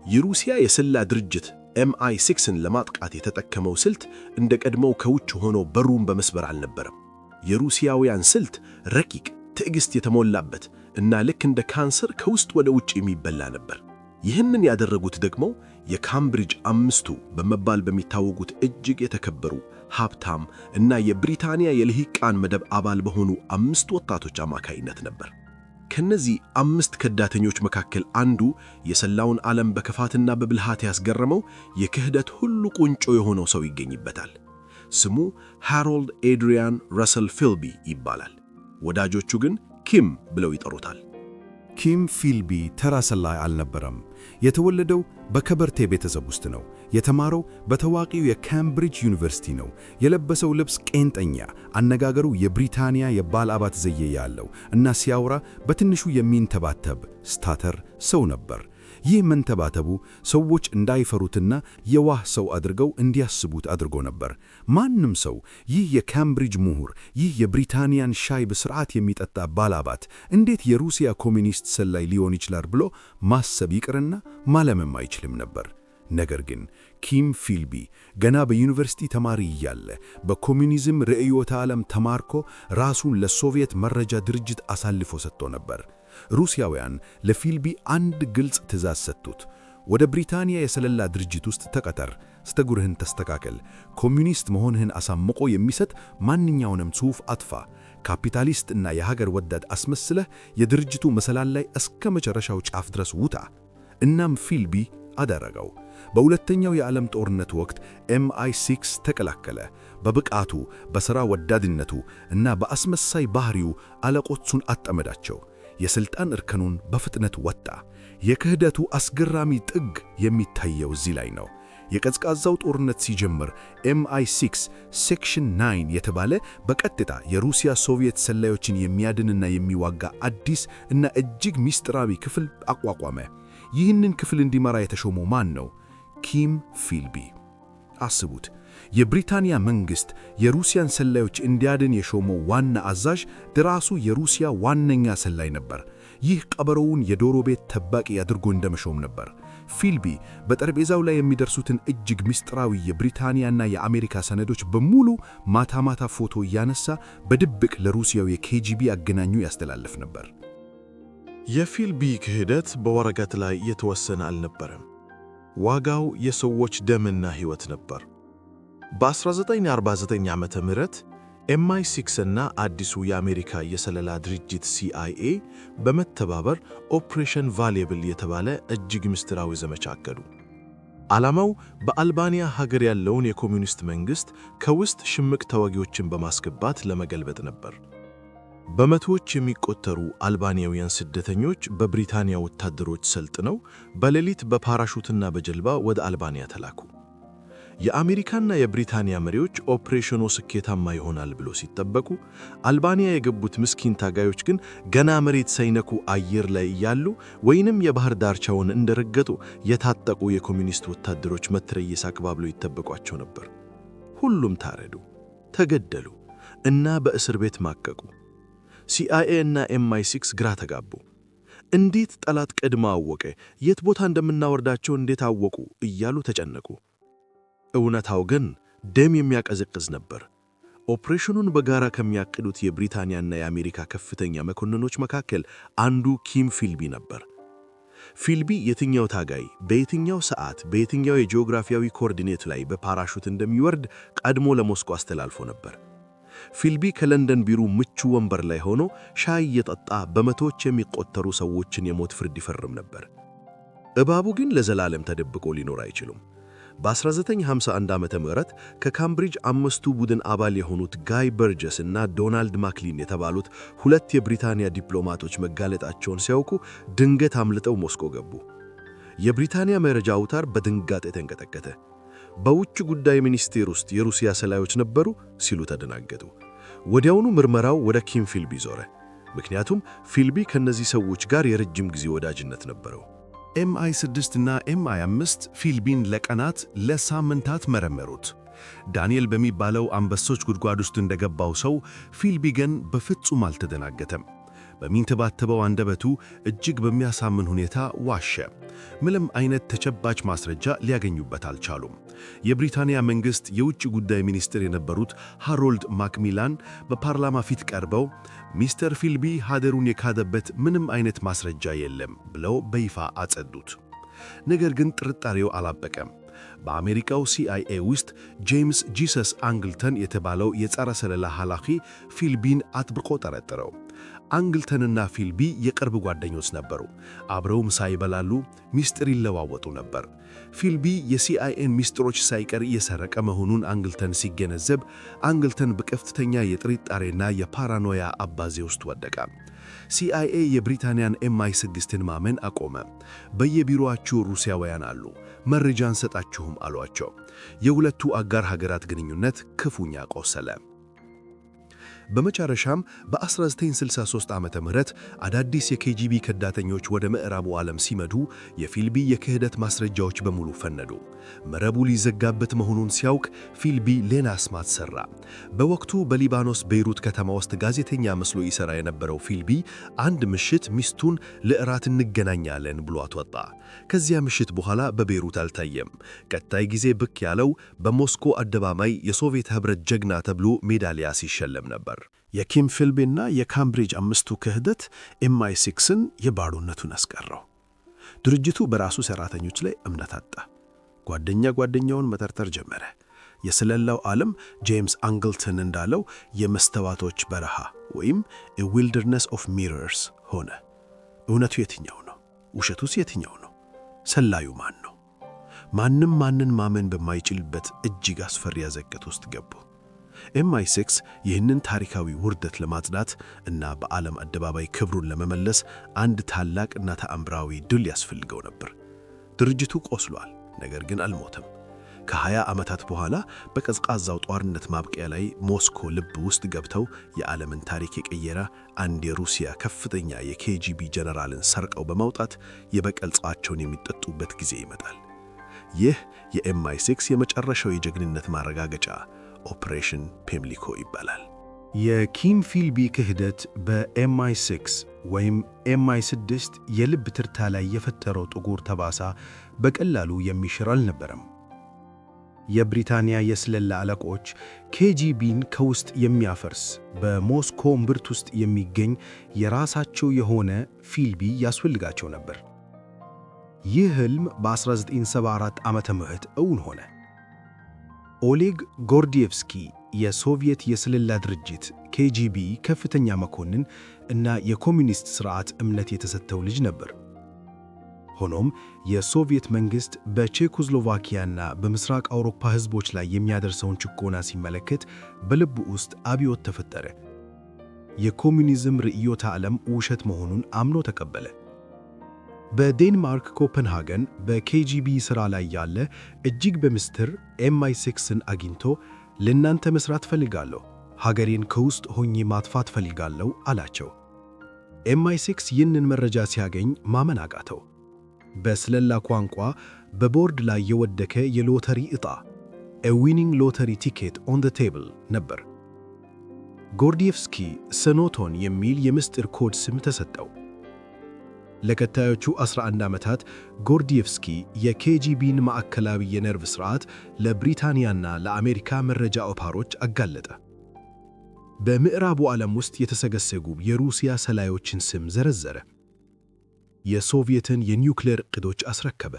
የሩሲያ የስለላ ድርጅት MI6ን ለማጥቃት የተጠቀመው ስልት እንደ ቀድሞው ከውጭ ሆኖ በሩን በመስበር አልነበረም። የሩሲያውያን ስልት ረቂቅ፣ ትዕግስት የተሞላበት እና ልክ እንደ ካንሰር ከውስጥ ወደ ውጭ የሚበላ ነበር። ይህንን ያደረጉት ደግሞ የካምብሪጅ አምስቱ በመባል በሚታወቁት እጅግ የተከበሩ ሀብታም እና የብሪታንያ የልሂቃን መደብ አባል በሆኑ 5 ወጣቶች አማካይነት ነበር። ከነዚህ 5 ከዳተኞች መካከል አንዱ የሰላውን ዓለም በክፋትና በብልሃት ያስገረመው የክህደት ሁሉ ቁንጮ የሆነው ሰው ይገኝበታል። ስሙ ሃሮልድ ኤድሪያን ረሰል ፊልቢ ይባላል። ወዳጆቹ ግን ኪም ብለው ይጠሩታል። ኪም ፊልቢ ተራ ሰላይ አልነበረም። የተወለደው በከበርቴ ቤተሰብ ውስጥ ነው። የተማረው በታዋቂው የካምብሪጅ ዩኒቨርሲቲ ነው። የለበሰው ልብስ ቄንጠኛ፣ አነጋገሩ የብሪታንያ የባላባት ዘዬ ያለው እና ሲያወራ በትንሹ የሚንተባተብ ስታተር ሰው ነበር። ይህ መንተባተቡ ሰዎች እንዳይፈሩትና የዋህ ሰው አድርገው እንዲያስቡት አድርጎ ነበር። ማንም ሰው ይህ የካምብሪጅ ምሁር፣ ይህ የብሪታንያን ሻይ በስርዓት የሚጠጣ ባላባት እንዴት የሩሲያ ኮሚኒስት ሰላይ ሊሆን ይችላል ብሎ ማሰብ ይቅርና ማለምም አይችልም ነበር። ነገር ግን ኪም ፊልቢ ገና በዩኒቨርሲቲ ተማሪ እያለ በኮሚኒዝም ርዕዮተ ዓለም ተማርኮ ራሱን ለሶቪየት መረጃ ድርጅት አሳልፎ ሰጥቶ ነበር። ሩሲያውያን ለፊልቢ አንድ ግልጽ ትዕዛዝ ሰጡት። ወደ ብሪታንያ የሰለላ ድርጅት ውስጥ ተቀጠር፣ ስተጉርህን ተስተካከል፣ ኮሚኒስት መሆንህን አሳምቆ የሚሰጥ ማንኛውንም ጽሑፍ አጥፋ፣ ካፒታሊስት እና የሀገር ወዳድ አስመስለህ የድርጅቱ መሰላል ላይ እስከ መጨረሻው ጫፍ ድረስ ውጣ። እናም ፊልቢ አደረገው። በሁለተኛው የዓለም ጦርነት ወቅት MI6 ተቀላቀለ። በብቃቱ፣ በሥራ ወዳድነቱ እና በአስመሳይ ባህሪው አለቆቹን አጠመዳቸው። የሥልጣን እርከኑን በፍጥነት ወጣ። የክህደቱ አስገራሚ ጥግ የሚታየው እዚህ ላይ ነው። የቀዝቃዛው ጦርነት ሲጀምር MI6 ሴክሽን 9 የተባለ በቀጥታ የሩሲያ ሶቪየት ሰላዮችን የሚያድንና የሚዋጋ አዲስ እና እጅግ ምስጢራዊ ክፍል አቋቋመ። ይህንን ክፍል እንዲመራ የተሾመው ማን ነው? ኪም ፊልቢ። አስቡት፣ የብሪታንያ መንግሥት የሩሲያን ሰላዮች እንዲያድን የሾመው ዋና አዛዥ ድራሱ የሩሲያ ዋነኛ ሰላይ ነበር። ይህ ቀበሮውን የዶሮ ቤት ጠባቂ አድርጎ እንደመሾም ነበር። ፊልቢ በጠረጴዛው ላይ የሚደርሱትን እጅግ ምስጢራዊ የብሪታንያና የአሜሪካ ሰነዶች በሙሉ ማታ ማታ ፎቶ እያነሳ በድብቅ ለሩሲያው የኬጂቢ አገናኙ ያስተላልፍ ነበር። የፊልቢ ክህደት በወረቀት ላይ የተወሰነ አልነበረም። ዋጋው የሰዎች ደምና ሕይወት ነበር። በ1949 ዓመተ ምህረት MI6 እና አዲሱ የአሜሪካ የሰለላ ድርጅት CIA በመተባበር ኦፕሬሽን ቫሌብል የተባለ እጅግ ምስጢራዊ ዘመቻ አቀዱ። ዓላማው በአልባንያ ሀገር ያለውን የኮሚኒስት መንግሥት ከውስጥ ሽምቅ ተዋጊዎችን በማስገባት ለመገልበጥ ነበር። በመቶዎች የሚቆጠሩ አልባንያውያን ስደተኞች በብሪታንያ ወታደሮች ሰልጥነው በሌሊት በፓራሹትና በጀልባ ወደ አልባንያ ተላኩ። የአሜሪካና የብሪታንያ መሪዎች ኦፕሬሽኑ ስኬታማ ይሆናል ብሎ ሲጠበቁ፣ አልባንያ የገቡት ምስኪን ታጋዮች ግን ገና መሬት ሳይነኩ አየር ላይ እያሉ ወይንም የባህር ዳርቻውን እንደረገጡ የታጠቁ የኮሚኒስት ወታደሮች መትረየስ አቀባብለው ይጠብቋቸው ነበር። ሁሉም ታረዱ፣ ተገደሉ እና በእስር ቤት ማቀቁ። CIA እና MI6 ግራ ተጋቡ። እንዴት ጠላት ቀድሞ አወቀ? የት ቦታ እንደምናወርዳቸው እንዴት አወቁ? እያሉ ተጨነቁ። እውነታው ግን ደም የሚያቀዘቅዝ ነበር። ኦፕሬሽኑን በጋራ ከሚያቅዱት የብሪታንያና የአሜሪካ ከፍተኛ መኮንኖች መካከል አንዱ ኪም ፊልቢ ነበር። ፊልቢ የትኛው ታጋይ በየትኛው ሰዓት በየትኛው የጂኦግራፊያዊ ኮኦርዲኔት ላይ በፓራሹት እንደሚወርድ ቀድሞ ለሞስኮ አስተላልፎ ነበር። ፊልቢ ከለንደን ቢሮ ምቹ ወንበር ላይ ሆኖ ሻይ እየጠጣ በመቶዎች የሚቆጠሩ ሰዎችን የሞት ፍርድ ይፈርም ነበር። እባቡ ግን ለዘላለም ተደብቆ ሊኖር አይችልም። በ1951 ዓመተ ምህረት ከካምብሪጅ አምስቱ ቡድን አባል የሆኑት ጋይ በርጀስ እና ዶናልድ ማክሊን የተባሉት ሁለት የብሪታንያ ዲፕሎማቶች መጋለጣቸውን ሲያውቁ ድንገት አምልጠው ሞስኮ ገቡ። የብሪታንያ መረጃ አውታር በድንጋጤ ተንቀጠቀጠ። በውጭ ጉዳይ ሚኒስቴር ውስጥ የሩሲያ ሰላዮች ነበሩ ሲሉ ተደናገጡ። ወዲያውኑ ምርመራው ወደ ኪም ፊልቢ ዞረ። ምክንያቱም ፊልቢ ከነዚህ ሰዎች ጋር የረጅም ጊዜ ወዳጅነት ነበረው። MI6 እና MI5 ፊልቢን ለቀናት ለሳምንታት መረመሩት። ዳንኤል በሚባለው አንበሶች ጉድጓድ ውስጥ እንደገባው ሰው ፊልቢ ግን በፍጹም አልተደናገተም። በሚንተባተበው አንደበቱ እጅግ በሚያሳምን ሁኔታ ዋሸ። ምንም አይነት ተጨባጭ ማስረጃ ሊያገኙበት አልቻሉም። የብሪታንያ መንግሥት የውጭ ጉዳይ ሚኒስትር የነበሩት ሃሮልድ ማክሚላን በፓርላማ ፊት ቀርበው ሚስተር ፊልቢ ሀገሩን የካደበት ምንም አይነት ማስረጃ የለም ብለው በይፋ አጸዱት። ነገር ግን ጥርጣሬው አላበቀም። በአሜሪካው CIA ውስጥ ጄምስ ጂሰስ አንግልተን የተባለው የጸረ ስለላ ኃላፊ ፊልቢን አጥብቆ ጠረጠረው። አንግልተንና ፊልቢ የቅርብ ጓደኞች ነበሩ። አብረው ምሳ ይበላሉ፣ ሚስጥር ይለዋወጡ ነበር። ፊልቢ የCIAን ሚስጥሮች ሳይቀር እየሰረቀ መሆኑን አንግልተን ሲገነዘብ፣ አንግልተን በከፍተኛ የጥርጣሬና የፓራኖያ አባዜ ውስጥ ወደቀ። CIA የብሪታንያን MI6ን ማመን አቆመ። በየቢሮአችሁ ሩሲያውያን አሉ፣ መረጃ እንሰጣችሁም አሏቸው። የሁለቱ አጋር ሀገራት ግንኙነት ክፉኛ ቆሰለ። በመጨረሻም በ1963 ዓመተ ምህረት አዳዲስ የኬጂቢ ከዳተኞች ወደ ምዕራቡ ዓለም ሲመዱ የፊልቢ የክህደት ማስረጃዎች በሙሉ ፈነዱ። መረቡ ሊዘጋበት መሆኑን ሲያውቅ ፊልቢ ሌላ አስማት ሠራ። በወቅቱ በሊባኖስ ቤይሩት ከተማ ውስጥ ጋዜጠኛ መስሎ ይሠራ የነበረው ፊልቢ አንድ ምሽት ሚስቱን ለእራት እንገናኛለን ብሏት ወጣ። ከዚያ ምሽት በኋላ በቤይሩት አልታየም። ቀጣይ ጊዜ ብቅ ያለው በሞስኮ አደባባይ የሶቪየት ኅብረት ጀግና ተብሎ ሜዳሊያ ሲሸለም ነበር። የኪም ፊልቢና የካምብሪጅ አምስቱ ክህደት MI6ን የባዶነቱን አስቀረው። ድርጅቱ በራሱ ሠራተኞች ላይ እምነት አጣ። ጓደኛውን መጠርጠር ጀመረ። የስለላው ዓለም ጄምስ አንግልተን እንዳለው የመስተዋቶች በረሃ ወይም a wilderness of mirrors ሆነ። እውነቱ የትኛው ነው? ውሸቱስ የትኛው ነው? ሰላዩ ማን ነው? ማንም ማንን ማመን በማይችልበት እጅግ አስፈሪ አዘቅት ውስጥ ገቡ። MI6 ይህንን ታሪካዊ ውርደት ለማጽዳት እና በዓለም አደባባይ ክብሩን ለመመለስ አንድ ታላቅና ተአምራዊ ድል ያስፈልገው ነበር። ድርጅቱ ቆስሏል፣ ነገር ግን አልሞተም። ከ20 ዓመታት በኋላ በቀዝቃዛው ጦርነት ማብቂያ ላይ ሞስኮ ልብ ውስጥ ገብተው የዓለምን ታሪክ የቀየረ አንድ የሩሲያ ከፍተኛ የኬጂቢ ጀነራልን ሰርቀው በማውጣት የበቀል ጽዋቸውን የሚጠጡበት ጊዜ ይመጣል። ይህ የMI6 የመጨረሻው የጀግንነት ማረጋገጫ ኦፕሬሽን ፔምሊኮ ይባላል። የኪም ፊልቢ ክህደት በMI6 ወይም MI6 የልብ ትርታ ላይ የፈጠረው ጥቁር ጠባሳ በቀላሉ የሚሽር አልነበረም። የብሪታንያ የስለላ አለቆች ኬጂቢን ከውስጥ የሚያፈርስ በሞስኮ እምብርት ውስጥ የሚገኝ የራሳቸው የሆነ ፊልቢ ያስፈልጋቸው ነበር። ይህ ህልም በ1974 ዓመተ ምህረት እውን ሆነ። ኦሌግ ጎርዲየቭስኪ የሶቪየት የስለላ ድርጅት ኬጂቢ ከፍተኛ መኮንን እና የኮሚኒስት ሥርዓት እምነት የተሰጠው ልጅ ነበር። ሆኖም የሶቪየት መንግሥት በቼኮስሎቫኪያና በምስራቅ አውሮፓ ሕዝቦች ላይ የሚያደርሰውን ጭቆና ሲመለከት በልቡ ውስጥ አብዮት ተፈጠረ። የኮሚኒዝም ርዕዮተ ዓለም ውሸት መሆኑን አምኖ ተቀበለ። በዴንማርክ ኮፐንሃገን በኬጂቢ ሥራ ላይ ያለ እጅግ በምስጢር MI6ን አግኝቶ ለእናንተ መሥራት ፈልጋለሁ፣ ሀገሬን ከውስጥ ሆኜ ማጥፋት ፈልጋለሁ አላቸው። MI6 ይህንን መረጃ ሲያገኝ ማመን አቃተው። በስለላ ቋንቋ በቦርድ ላይ የወደቀ የሎተሪ ዕጣ a winning lottery ticket on the table ነበር። ጎርዲየቭስኪ ሰኖቶን የሚል የምስጢር ኮድ ስም ተሰጠው። ለቀጣዮቹ 11 ዓመታት ጎርዲየቭስኪ የኬጂቢን ማዕከላዊ የነርቭ ሥርዓት ለብሪታንያና ለአሜሪካ መረጃ አውታሮች አጋለጠ። በምዕራቡ ዓለም ውስጥ የተሰገሰጉ የሩሲያ ሰላዮችን ስም ዘረዘረ። የሶቪየትን የኒውክሌር ዕቅዶች አስረከበ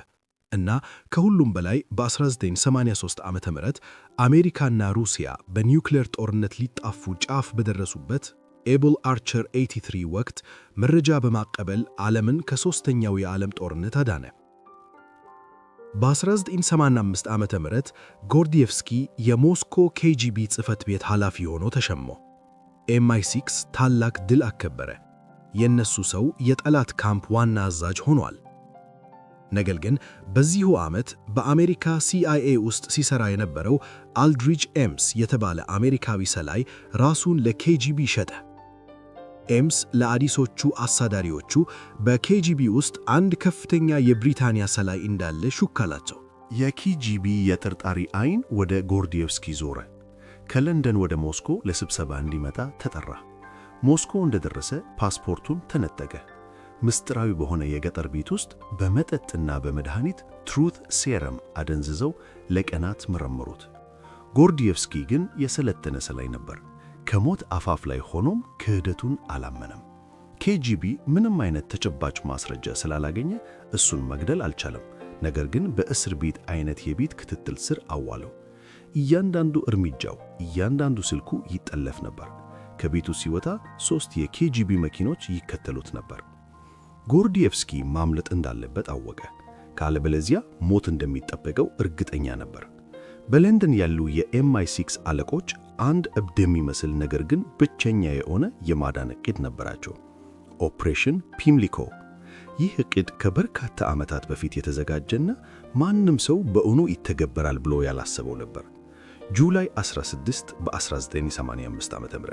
እና ከሁሉም በላይ በ1983 ዓመተ ምህረት አሜሪካና ሩሲያ በኒውክሌር ጦርነት ሊጣፉ ጫፍ በደረሱበት ኤብል አርቸር 83 ወቅት መረጃ በማቀበል ዓለምን ከሦስተኛው የዓለም ጦርነት አዳነ። በ1985 ዓመተ ምህረት ጎርዲየቭስኪ የሞስኮ ኬጂቢ ጽሕፈት ቤት ኃላፊ ሆኖ ተሸሞ። MI6 ታላቅ ድል አከበረ። የነሱ ሰው የጠላት ካምፕ ዋና አዛዥ ሆኗል። ነገር ግን በዚሁ ዓመት በአሜሪካ CIA ውስጥ ሲሰራ የነበረው አልድሪጅ ኤምስ የተባለ አሜሪካዊ ሰላይ ራሱን ለኬጂቢ ሸጠ። ኤምስ ለአዲሶቹ አሳዳሪዎቹ በኬጂቢ ውስጥ አንድ ከፍተኛ የብሪታንያ ሰላይ እንዳለ ሹክ አላቸው። የኬጂቢ የጥርጣሪ ዓይን ወደ ጎርዲየቭስኪ ዞረ። ከለንደን ወደ ሞስኮ ለስብሰባ እንዲመጣ ተጠራ። ሞስኮ እንደደረሰ ፓስፖርቱን ተነጠቀ። ምስጢራዊ በሆነ የገጠር ቤት ውስጥ በመጠጥና በመድኃኒት ትሩት ሴረም አደንዝዘው ለቀናት መረመሩት። ጎርዲየቭስኪ ግን የሰለጠነ ሰላይ ነበር። ከሞት አፋፍ ላይ ሆኖም ክህደቱን አላመነም። ኬጂቢ ምንም አይነት ተጨባጭ ማስረጃ ስላላገኘ እሱን መግደል አልቻለም። ነገር ግን በእስር ቤት አይነት የቤት ክትትል ስር አዋለው። እያንዳንዱ እርምጃው፣ እያንዳንዱ ስልኩ ይጠለፍ ነበር። ከቤቱ ሲወጣ 3 የኬጂቢ መኪኖች ይከተሉት ነበር። ጎርዲየቭስኪ ማምለጥ እንዳለበት አወቀ። ካለበለዚያ ሞት እንደሚጠበቀው እርግጠኛ ነበር። በለንደን ያሉ የMI6 አለቆች አንድ እብድ የሚመስል ነገር ግን ብቸኛ የሆነ የማዳን ዕቅድ ነበራቸው። ኦፕሬሽን ፒምሊኮ። ይህ ዕቅድ ከበርካታ ዓመታት በፊት የተዘጋጀና ማንም ሰው በእውኑ ይተገበራል ብሎ ያላሰበው ነበር። ጁላይ 16 በ1985 ዓ.ም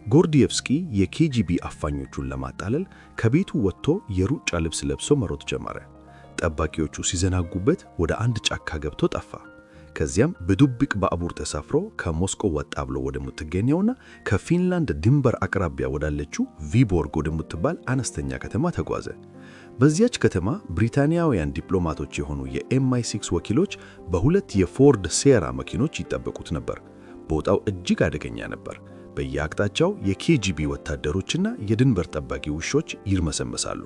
ጎርዲየቭስኪ የኬጂቢ አፋኞቹን ለማጣለል ከቤቱ ወጥቶ የሩጫ ልብስ ለብሶ መሮጥ ጀመረ። ጠባቂዎቹ ሲዘናጉበት ወደ አንድ ጫካ ገብቶ ጠፋ። ከዚያም በድብቅ ባቡር ተሳፍሮ ከሞስኮ ወጣ ብሎ ወደምትገኘውና ከፊንላንድ ድንበር አቅራቢያ ወዳለችው ቪቦርግ ወደምትባል አነስተኛ ከተማ ተጓዘ። በዚያች ከተማ ብሪታንያውያን ዲፕሎማቶች የሆኑ የMI6 ወኪሎች በሁለት የፎርድ ሴራ መኪኖች ይጠበቁት ነበር። ቦታው እጅግ አደገኛ ነበር። በየአቅጣጫው የኬጂቢ ወታደሮችና የድንበር ጠባቂ ውሾች ይርመሰመሳሉ።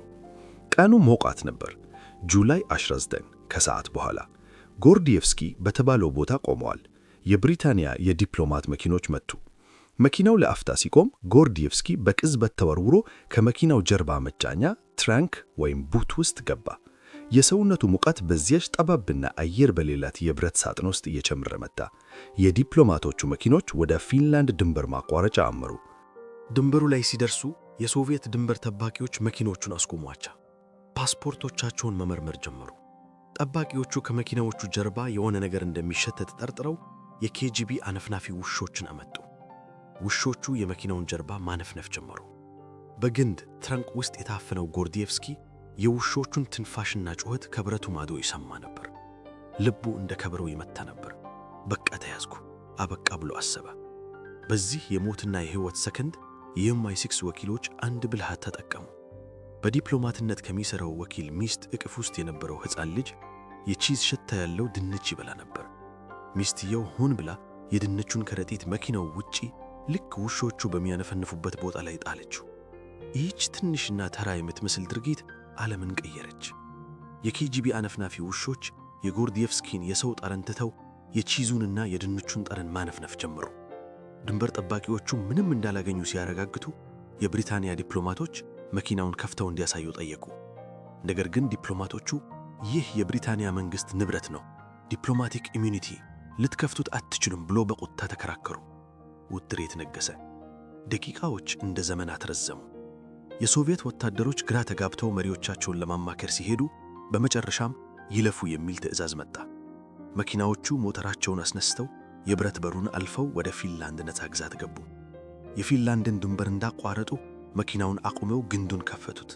ቀኑ ሞቃት ነበር። ጁላይ 19 ከሰዓት በኋላ ጎርዲየቭስኪ በተባለው ቦታ ቆመዋል። የብሪታንያ የዲፕሎማት መኪኖች መቱ። መኪናው ለአፍታ ሲቆም ጎርዲየቭስኪ በቅጽበት ተወርውሮ ከመኪናው ጀርባ መጫኛ ትራንክ ወይም ቡት ውስጥ ገባ። የሰውነቱ ሙቀት በዚያች ጠባብና አየር በሌላት የብረት ሳጥን ውስጥ እየጨመረ መጣ። የዲፕሎማቶቹ መኪኖች ወደ ፊንላንድ ድንበር ማቋረጫ አመሩ። ድንበሩ ላይ ሲደርሱ የሶቪየት ድንበር ጠባቂዎች መኪኖቹን አስቆሟቸው። ፓስፖርቶቻቸውን መመርመር ጀመሩ። ጠባቂዎቹ ከመኪናዎቹ ጀርባ የሆነ ነገር እንደሚሸተት ተጠርጥረው የኬጂቢ አነፍናፊ ውሾችን አመጡ። ውሾቹ የመኪናውን ጀርባ ማነፍነፍ ጀመሩ። በግንድ ትራንክ ውስጥ የታፈነው ጎርዲየቭስኪ የውሾቹን ትንፋሽና ጩኸት ከብረቱ ማዶ ይሰማ ነበር። ልቡ እንደ ከበሮ ይመታ ነበር። በቃ ተያዝኩ፣ አበቃ ብሎ አሰበ። በዚህ የሞትና የሕይወት ሰከንድ የኤምአይ6 ወኪሎች አንድ ብልሃት ተጠቀሙ። በዲፕሎማትነት ከሚሰራው ወኪል ሚስት እቅፍ ውስጥ የነበረው ሕፃን ልጅ የቺዝ ሽታ ያለው ድንች ይበላ ነበር። ሚስትየው ሆን ብላ የድንቹን ከረጢት መኪናው ውጪ ልክ ውሾቹ በሚያነፈንፉበት ቦታ ላይ ጣለችው። ይህች ትንሽና ተራ የምትመስል ድርጊት ዓለምን ቀየረች። የኬጂቢ አነፍናፊ ውሾች የጎርዲየቭስኪን የሰው ጠረን ትተው የቺዙንና የድንቹን ጠረን ማነፍነፍ ጀመሩ። ድንበር ጠባቂዎቹ ምንም እንዳላገኙ ሲያረጋግጡ የብሪታንያ ዲፕሎማቶች መኪናውን ከፍተው እንዲያሳዩ ጠየቁ። ነገር ግን ዲፕሎማቶቹ ይህ የብሪታንያ መንግሥት ንብረት ነው፣ ዲፕሎማቲክ ኢሚዩኒቲ፣ ልትከፍቱት አትችሉም ብሎ በቁጣ ተከራከሩ። ውጥረት ነገሰ። ደቂቃዎች እንደ ዘመናት ረዘሙ። የሶቪየት ወታደሮች ግራ ተጋብተው መሪዎቻቸውን ለማማከር ሲሄዱ በመጨረሻም ይለፉ የሚል ትዕዛዝ መጣ። መኪናዎቹ ሞተራቸውን አስነስተው የብረት በሩን አልፈው ወደ ፊንላንድ ነፃ ግዛት ገቡ። የፊንላንድን ድንበር እንዳቋረጡ መኪናውን አቁመው ግንዱን ከፈቱት።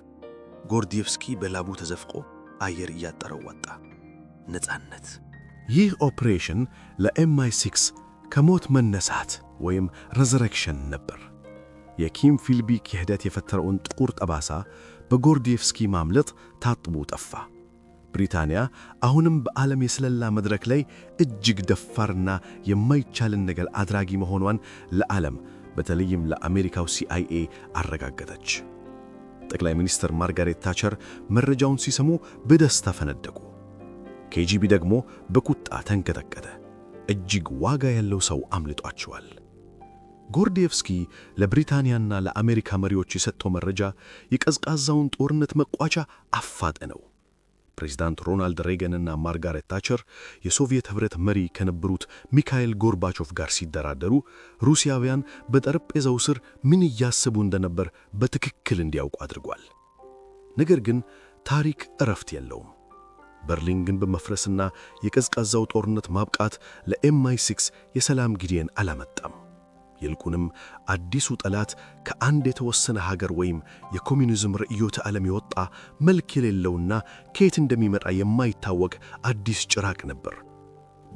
ጎርዲየቭስኪ በላቡ ተዘፍቆ አየር እያጠረው ወጣ። ነፃነት። ይህ ኦፕሬሽን ለኤምአይ6 ከሞት መነሳት ወይም ሬዘሬክሽን ነበር። የኪም ፊልቢ ክህደት የፈጠረውን ጥቁር ጠባሳ በጎርዲየቭስኪ ማምለጥ ታጥቦ ጠፋ። ብሪታንያ አሁንም በዓለም የስለላ መድረክ ላይ እጅግ ደፋርና የማይቻልን ነገር አድራጊ መሆኗን ለዓለም በተለይም ለአሜሪካው CIA አረጋገጠች። ጠቅላይ ሚኒስትር ማርጋሬት ታቸር መረጃውን ሲሰሙ በደስታ ፈነደቁ። ኬጂቢ ደግሞ በቁጣ ተንቀጠቀጠ። እጅግ ዋጋ ያለው ሰው አምልጧቸዋል። ጎርዲየቭስኪ ለብሪታንያና ለአሜሪካ መሪዎች የሰጠው መረጃ የቀዝቃዛውን ጦርነት መቋጫ አፋጠነው። ፕሬዝዳንት ሮናልድ ሬገንና ማርጋሬት ታቸር የሶቪየት ኅብረት መሪ ከነበሩት ሚካኤል ጎርባቾቭ ጋር ሲደራደሩ ሩሲያውያን በጠረጴዛው ስር ምን እያሰቡ እንደነበር በትክክል እንዲያውቁ አድርጓል። ነገር ግን ታሪክ እረፍት የለውም። በርሊን ግንብ መፍረስና የቀዝቃዛው ጦርነት ማብቃት ለኤምአይ6 የሰላም ጊዜን አላመጣም። ይልቁንም አዲሱ ጠላት ከአንድ የተወሰነ ሀገር ወይም የኮሚኒዝም ርዕዮተ ዓለም የወጣ መልክ የሌለውና ከየት እንደሚመጣ የማይታወቅ አዲስ ጭራቅ ነበር።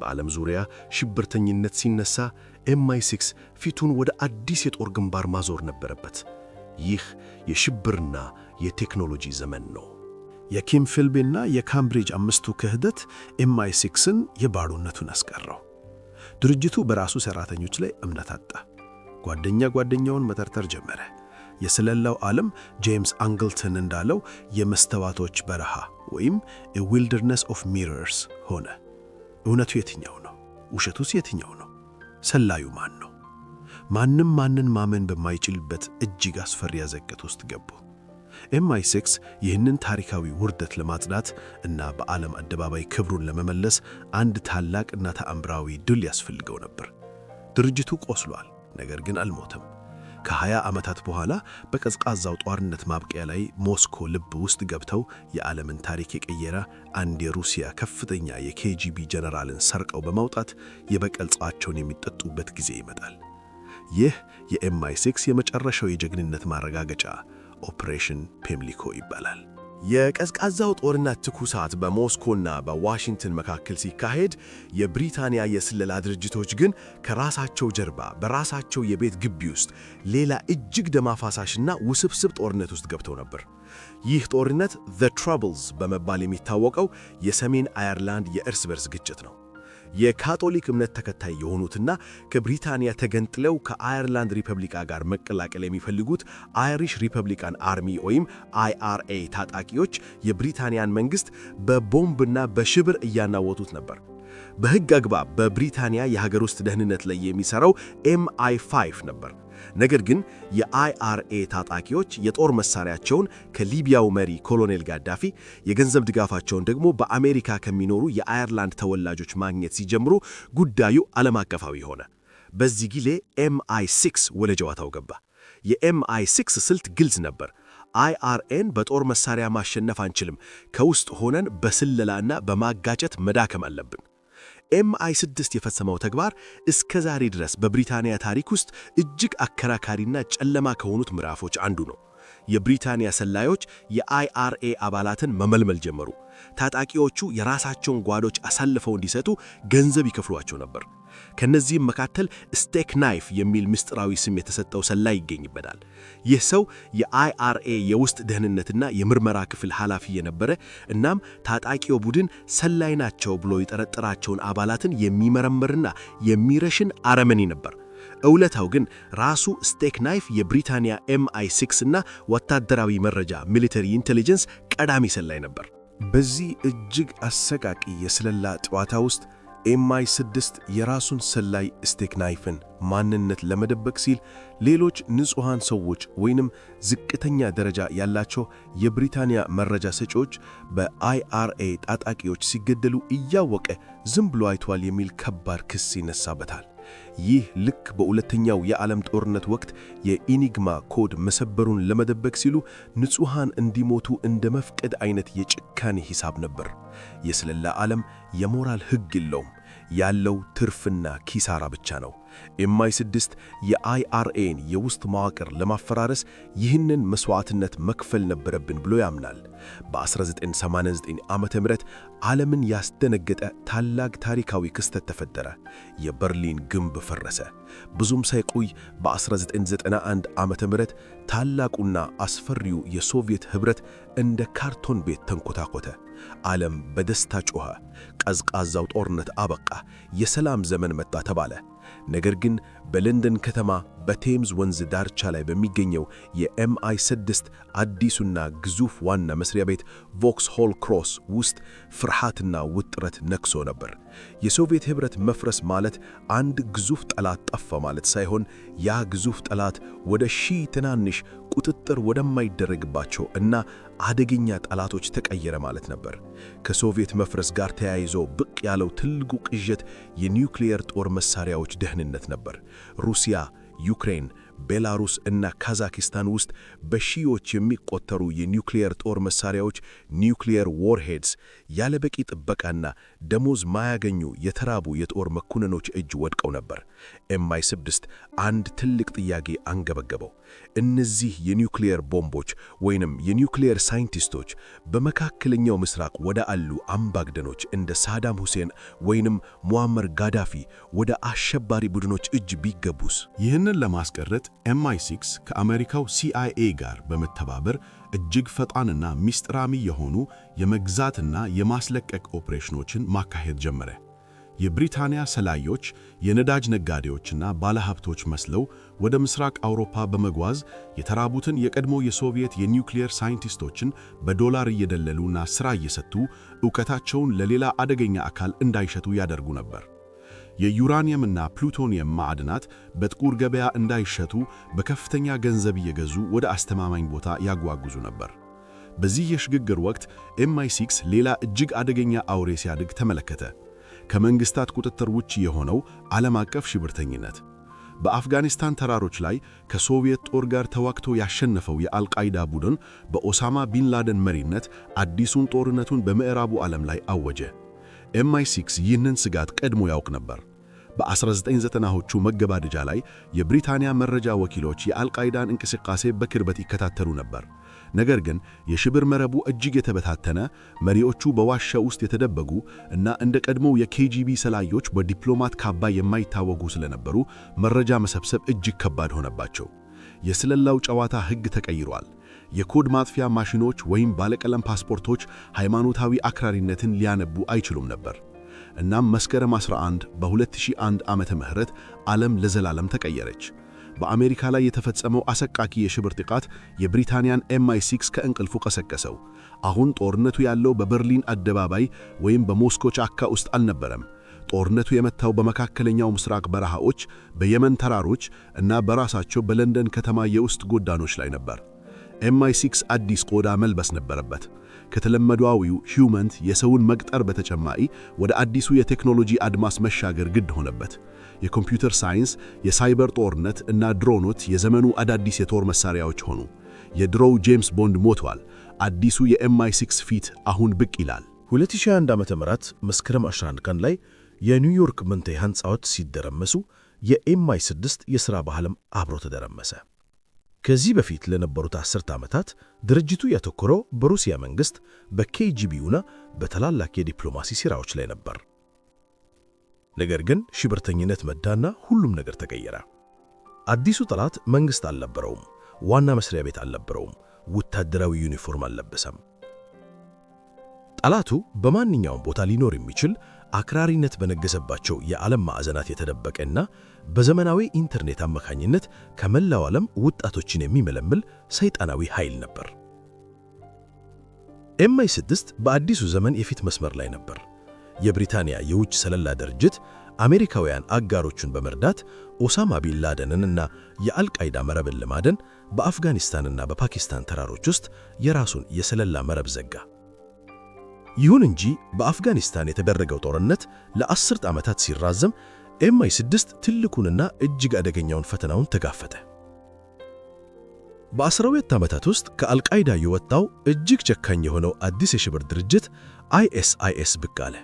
በዓለም ዙሪያ ሽብርተኝነት ሲነሳ ኤምአይ6 ፊቱን ወደ አዲስ የጦር ግንባር ማዞር ነበረበት። ይህ የሽብርና የቴክኖሎጂ ዘመን ነው። የኪም ፊልቢና የካምብሪጅ አምስቱ ክህደት ኤምአይ6ን የባዶነቱን አስቀረው። ድርጅቱ በራሱ ሠራተኞች ላይ እምነት አጣ። ጓደኛውን መተርተር ጀመረ። የስለላው ዓለም ጄምስ አንግልተን እንዳለው የመስተዋቶች በረሃ ወይም a wilderness of mirrors ሆነ። እውነቱ የትኛው ነው? ውሸቱስ የትኛው ነው? ሰላዩ ማን ነው? ማንም ማንን ማመን በማይችልበት እጅግ አስፈሪ አዘቅት ውስጥ ገቡ። ኤምአይ6 ይህንን ታሪካዊ ውርደት ለማጽዳት እና በዓለም አደባባይ ክብሩን ለመመለስ አንድ ታላቅና ተአምራዊ ድል ያስፈልገው ነበር። ድርጅቱ ቆስሏል፣ ነገር ግን አልሞተም። ከ20 ዓመታት በኋላ በቀዝቃዛው ጦርነት ማብቂያ ላይ ሞስኮ ልብ ውስጥ ገብተው የዓለምን ታሪክ የቀየረ አንድ የሩሲያ ከፍተኛ የኬጂቢ ጀነራልን ሰርቀው በማውጣት የበቀል ጽዋቸውን የሚጠጡበት ጊዜ ይመጣል። ይህ የኤምአይ6 የመጨረሻው የጀግንነት ማረጋገጫ ኦፕሬሽን ፔምሊኮ ይባላል። የቀዝቃዛው ጦርነት ትኩሳት በሞስኮና በዋሽንግተን መካከል ሲካሄድ የብሪታንያ የስለላ ድርጅቶች ግን ከራሳቸው ጀርባ በራሳቸው የቤት ግቢ ውስጥ ሌላ እጅግ ደም አፋሳሽና ውስብስብ ጦርነት ውስጥ ገብተው ነበር። ይህ ጦርነት The Troubles በመባል የሚታወቀው የሰሜን አየርላንድ የእርስ በርስ ግጭት ነው። የካቶሊክ እምነት ተከታይ የሆኑትና ከብሪታንያ ተገንጥለው ከአየርላንድ ሪፐብሊካ ጋር መቀላቀል የሚፈልጉት አይሪሽ ሪፐብሊካን አርሚ ወይም IRA ታጣቂዎች የብሪታንያን መንግሥት በቦምብና በሽብር እያናወጡት ነበር። በሕግ አግባብ በብሪታንያ የሀገር ውስጥ ደህንነት ላይ የሚሠራው MI5 ነበር። ነገር ግን የአይአርኤ ታጣቂዎች የጦር መሳሪያቸውን ከሊቢያው መሪ ኮሎኔል ጋዳፊ፣ የገንዘብ ድጋፋቸውን ደግሞ በአሜሪካ ከሚኖሩ የአየርላንድ ተወላጆች ማግኘት ሲጀምሩ ጉዳዩ ዓለም አቀፋዊ ሆነ። በዚህ ጊዜ MI6 ወደ ጨዋታው ገባ። የMI6 ስልት ግልጽ ነበር። አይአርኤን በጦር መሳሪያ ማሸነፍ አንችልም፣ ከውስጥ ሆነን በስለላና በማጋጨት መዳከም አለብን። MI6 የፈጸመው ተግባር እስከ ዛሬ ድረስ በብሪታንያ ታሪክ ውስጥ እጅግ አከራካሪና ጨለማ ከሆኑት ምዕራፎች አንዱ ነው። የብሪታንያ ሰላዮች የአይአርኤ አባላትን መመልመል ጀመሩ። ታጣቂዎቹ የራሳቸውን ጓዶች አሳልፈው እንዲሰጡ ገንዘብ ይከፍሏቸው ነበር። ከነዚህም መካከል ስቴክ ናይፍ የሚል ምስጢራዊ ስም የተሰጠው ሰላይ ይገኝበታል። ይህ ሰው የአይአርኤ የውስጥ ደህንነትና የምርመራ ክፍል ኃላፊ የነበረ እናም ታጣቂው ቡድን ሰላይ ናቸው ብሎ የጠረጠራቸውን አባላትን የሚመረምርና የሚረሽን አረመኔ ነበር። እውነታው ግን ራሱ ስቴክ ናይፍ የብሪታንያ MI6 እና ወታደራዊ መረጃ ሚሊተሪ ኢንቴሊጀንስ ቀዳሚ ሰላይ ነበር። በዚህ እጅግ አሰቃቂ የስለላ ጨዋታ ውስጥ MI6 የራሱን ሰላይ ስቴክ ናይፍን ማንነት ለመደበቅ ሲል ሌሎች ንጹሃን ሰዎች ወይንም ዝቅተኛ ደረጃ ያላቸው የብሪታንያ መረጃ ሰጪዎች በአይአርኤ ታጣቂዎች ሲገደሉ እያወቀ ዝም ብሎ አይቷል የሚል ከባድ ክስ ይነሳበታል። ይህ ልክ በሁለተኛው የዓለም ጦርነት ወቅት የኢኒግማ ኮድ መሰበሩን ለመደበቅ ሲሉ ንጹሃን እንዲሞቱ እንደ መፍቀድ አይነት የጭካኔ ሂሳብ ነበር። የስለላ ዓለም የሞራል ሕግ የለውም፣ ያለው ትርፍና ኪሳራ ብቻ ነው። MI6 የአይአርኤን የውስጥ መዋቅር ለማፈራረስ ይህንን መስዋዕትነት መክፈል ነበረብን ብሎ ያምናል። በ1989 ዓመተ ምህረት ዓለምን ያስደነገጠ ታላቅ ታሪካዊ ክስተት ተፈጠረ። የበርሊን ግንብ ፈረሰ። ብዙም ሳይቆይ በ1991 ዓመተ ምህረት ታላቁና አስፈሪው የሶቪየት ኅብረት እንደ ካርቶን ቤት ተንኮታኮተ። ዓለም በደስታ ጮኸ። ቀዝቃዛው ጦርነት አበቃ፣ የሰላም ዘመን መጣ ተባለ። ነገር ግን በለንደን ከተማ በቴምዝ ወንዝ ዳርቻ ላይ በሚገኘው የMI6 አዲሱና ግዙፍ ዋና መስሪያ ቤት ቮክስሆል ክሮስ ውስጥ ፍርሃትና ውጥረት ነግሶ ነበር። የሶቪየት ኅብረት መፍረስ ማለት አንድ ግዙፍ ጠላት ጠፋ ማለት ሳይሆን ያ ግዙፍ ጠላት ወደ ሺህ ትናንሽ ቁጥጥር ወደማይደረግባቸው እና አደገኛ ጠላቶች ተቀየረ ማለት ነበር። ከሶቪየት መፍረስ ጋር ተያይዞ ብቅ ያለው ትልቁ ቅዠት የኒውክሊየር ጦር መሳሪያዎች ደህንነት ነበር። ሩሲያ፣ ዩክሬን፣ ቤላሩስ እና ካዛኪስታን ውስጥ በሺዎች የሚቆጠሩ የኒውክሊየር ጦር መሳሪያዎች ኒውክሊየር ዎርሄድስ ያለ በቂ ጥበቃና ደሞዝ ማያገኙ የተራቡ የጦር መኮንኖች እጅ ወድቀው ነበር። MI6 አንድ ትልቅ ጥያቄ አንገበገበው። እነዚህ የኒውክሊየር ቦምቦች ወይንም የኒውክሊየር ሳይንቲስቶች በመካከለኛው ምስራቅ ወደ አሉ አምባገነኖች እንደ ሳዳም ሁሴን ወይንም ሙአመር ጋዳፊ ወደ አሸባሪ ቡድኖች እጅ ቢገቡስ? ይህንን ለማስቀረት MI6 ከአሜሪካው CIA ጋር በመተባበር እጅግ ፈጣንና ሚስጥራሚ የሆኑ የመግዛትና የማስለቀቅ ኦፕሬሽኖችን ማካሄድ ጀመረ። የብሪታንያ ሰላዮች የነዳጅ ነጋዴዎችና ባለሀብቶች መስለው ወደ ምስራቅ አውሮፓ በመጓዝ የተራቡትን የቀድሞ የሶቪየት የኒውክሊየር ሳይንቲስቶችን በዶላር እየደለሉና ሥራ እየሰጡ ዕውቀታቸውን ለሌላ አደገኛ አካል እንዳይሸጡ ያደርጉ ነበር። የዩራኒየምና ፕሉቶኒየም ማዕድናት በጥቁር ገበያ እንዳይሸጡ በከፍተኛ ገንዘብ እየገዙ ወደ አስተማማኝ ቦታ ያጓጉዙ ነበር። በዚህ የሽግግር ወቅት MI6 ሌላ እጅግ አደገኛ አውሬ ሲያድግ ተመለከተ። ከመንግስታት ቁጥጥር ውጭ የሆነው ዓለም አቀፍ ሽብርተኝነት። በአፍጋኒስታን ተራሮች ላይ ከሶቪየት ጦር ጋር ተዋግቶ ያሸነፈው የአልቃይዳ ቡድን በኦሳማ ቢንላደን መሪነት አዲሱን ጦርነቱን በምዕራቡ ዓለም ላይ አወጀ። MI6 ይህንን ስጋት ቀድሞ ያውቅ ነበር። በ1990ዎቹ መገባደጃ ላይ የብሪታንያ መረጃ ወኪሎች የአልቃይዳን እንቅስቃሴ በቅርበት ይከታተሉ ነበር። ነገር ግን የሽብር መረቡ እጅግ የተበታተነ፣ መሪዎቹ በዋሻ ውስጥ የተደበቁ እና እንደ ቀድሞው የKGB ሰላዮች በዲፕሎማት ካባ የማይታወቁ ስለነበሩ መረጃ መሰብሰብ እጅግ ከባድ ሆነባቸው። የስለላው ጨዋታ ሕግ ተቀይሯል። የኮድ ማጥፊያ ማሽኖች ወይም ባለቀለም ፓስፖርቶች ሃይማኖታዊ አክራሪነትን ሊያነቡ አይችሉም ነበር። እናም መስከረም 11 በ2001 ዓመተ ምህረት ዓለም ለዘላለም ተቀየረች። በአሜሪካ ላይ የተፈጸመው አሰቃቂ የሽብር ጥቃት የብሪታንያን MI6 ከእንቅልፉ ቀሰቀሰው። አሁን ጦርነቱ ያለው በበርሊን አደባባይ ወይም በሞስኮ ጫካ ውስጥ አልነበረም። ጦርነቱ የመታው በመካከለኛው ምስራቅ በረሃዎች፣ በየመን ተራሮች እና በራሳቸው በለንደን ከተማ የውስጥ ጎዳኖች ላይ ነበር። MI6 አዲስ ቆዳ መልበስ ነበረበት። ከተለመዷዊው ሂውመንት የሰውን መቅጠር በተጨማሪ ወደ አዲሱ የቴክኖሎጂ አድማስ መሻገር ግድ ሆነበት። የኮምፒውተር ሳይንስ፣ የሳይበር ጦርነት እና ድሮኖች የዘመኑ አዳዲስ የጦር መሳሪያዎች ሆኑ። የድሮው ጄምስ ቦንድ ሞቷል። አዲሱ የMI6 ፊት አሁን ብቅ ይላል። 2001 ዓ.ም መስከረም 11 ቀን ላይ የኒውዮርክ መንቴ ሕንፃዎች ሲደረመሱ የMI6 የሥራ ባህልም አብሮ ተደረመሰ። ከዚህ በፊት ለነበሩት 10 ዓመታት ድርጅቱ ያተኮረው በሩሲያ መንግሥት በKGBና በታላላቅ የዲፕሎማሲ ሥራዎች ላይ ነበር። ነገር ግን ሽብርተኝነት መዳና ሁሉም ነገር ተቀየረ። አዲሱ ጠላት መንግሥት አልነበረውም፣ ዋና መስሪያ ቤት አልነበረውም፣ ወታደራዊ ዩኒፎርም አልለበሰም። ጠላቱ በማንኛውም ቦታ ሊኖር የሚችል አክራሪነት በነገሰባቸው የዓለም ማዕዘናት የተደበቀና በዘመናዊ ኢንተርኔት አማካኝነት ከመላው ዓለም ወጣቶችን የሚመለምል ሰይጣናዊ ኃይል ነበር። MI6 በአዲሱ ዘመን የፊት መስመር ላይ ነበር። የብሪታንያ የውጭ ሰለላ ድርጅት አሜሪካውያን አጋሮቹን በመርዳት ኦሳማ ቢን ላደንንና የአልቃይዳ መረብን ለማደን በአፍጋኒስታንና በፓኪስታን ተራሮች ውስጥ የራሱን የሰለላ መረብ ዘጋ። ይሁን እንጂ በአፍጋኒስታን የተደረገው ጦርነት ለ10 ዓመታት ሲራዘም MI6 ትልቁንና እጅግ አደገኛውን ፈተናውን ተጋፈጠ። በ12 ዓመታት ውስጥ ከአልቃይዳ የወጣው እጅግ ጨካኝ የሆነው አዲስ የሽብር ድርጅት ISIS ብቅ አለ።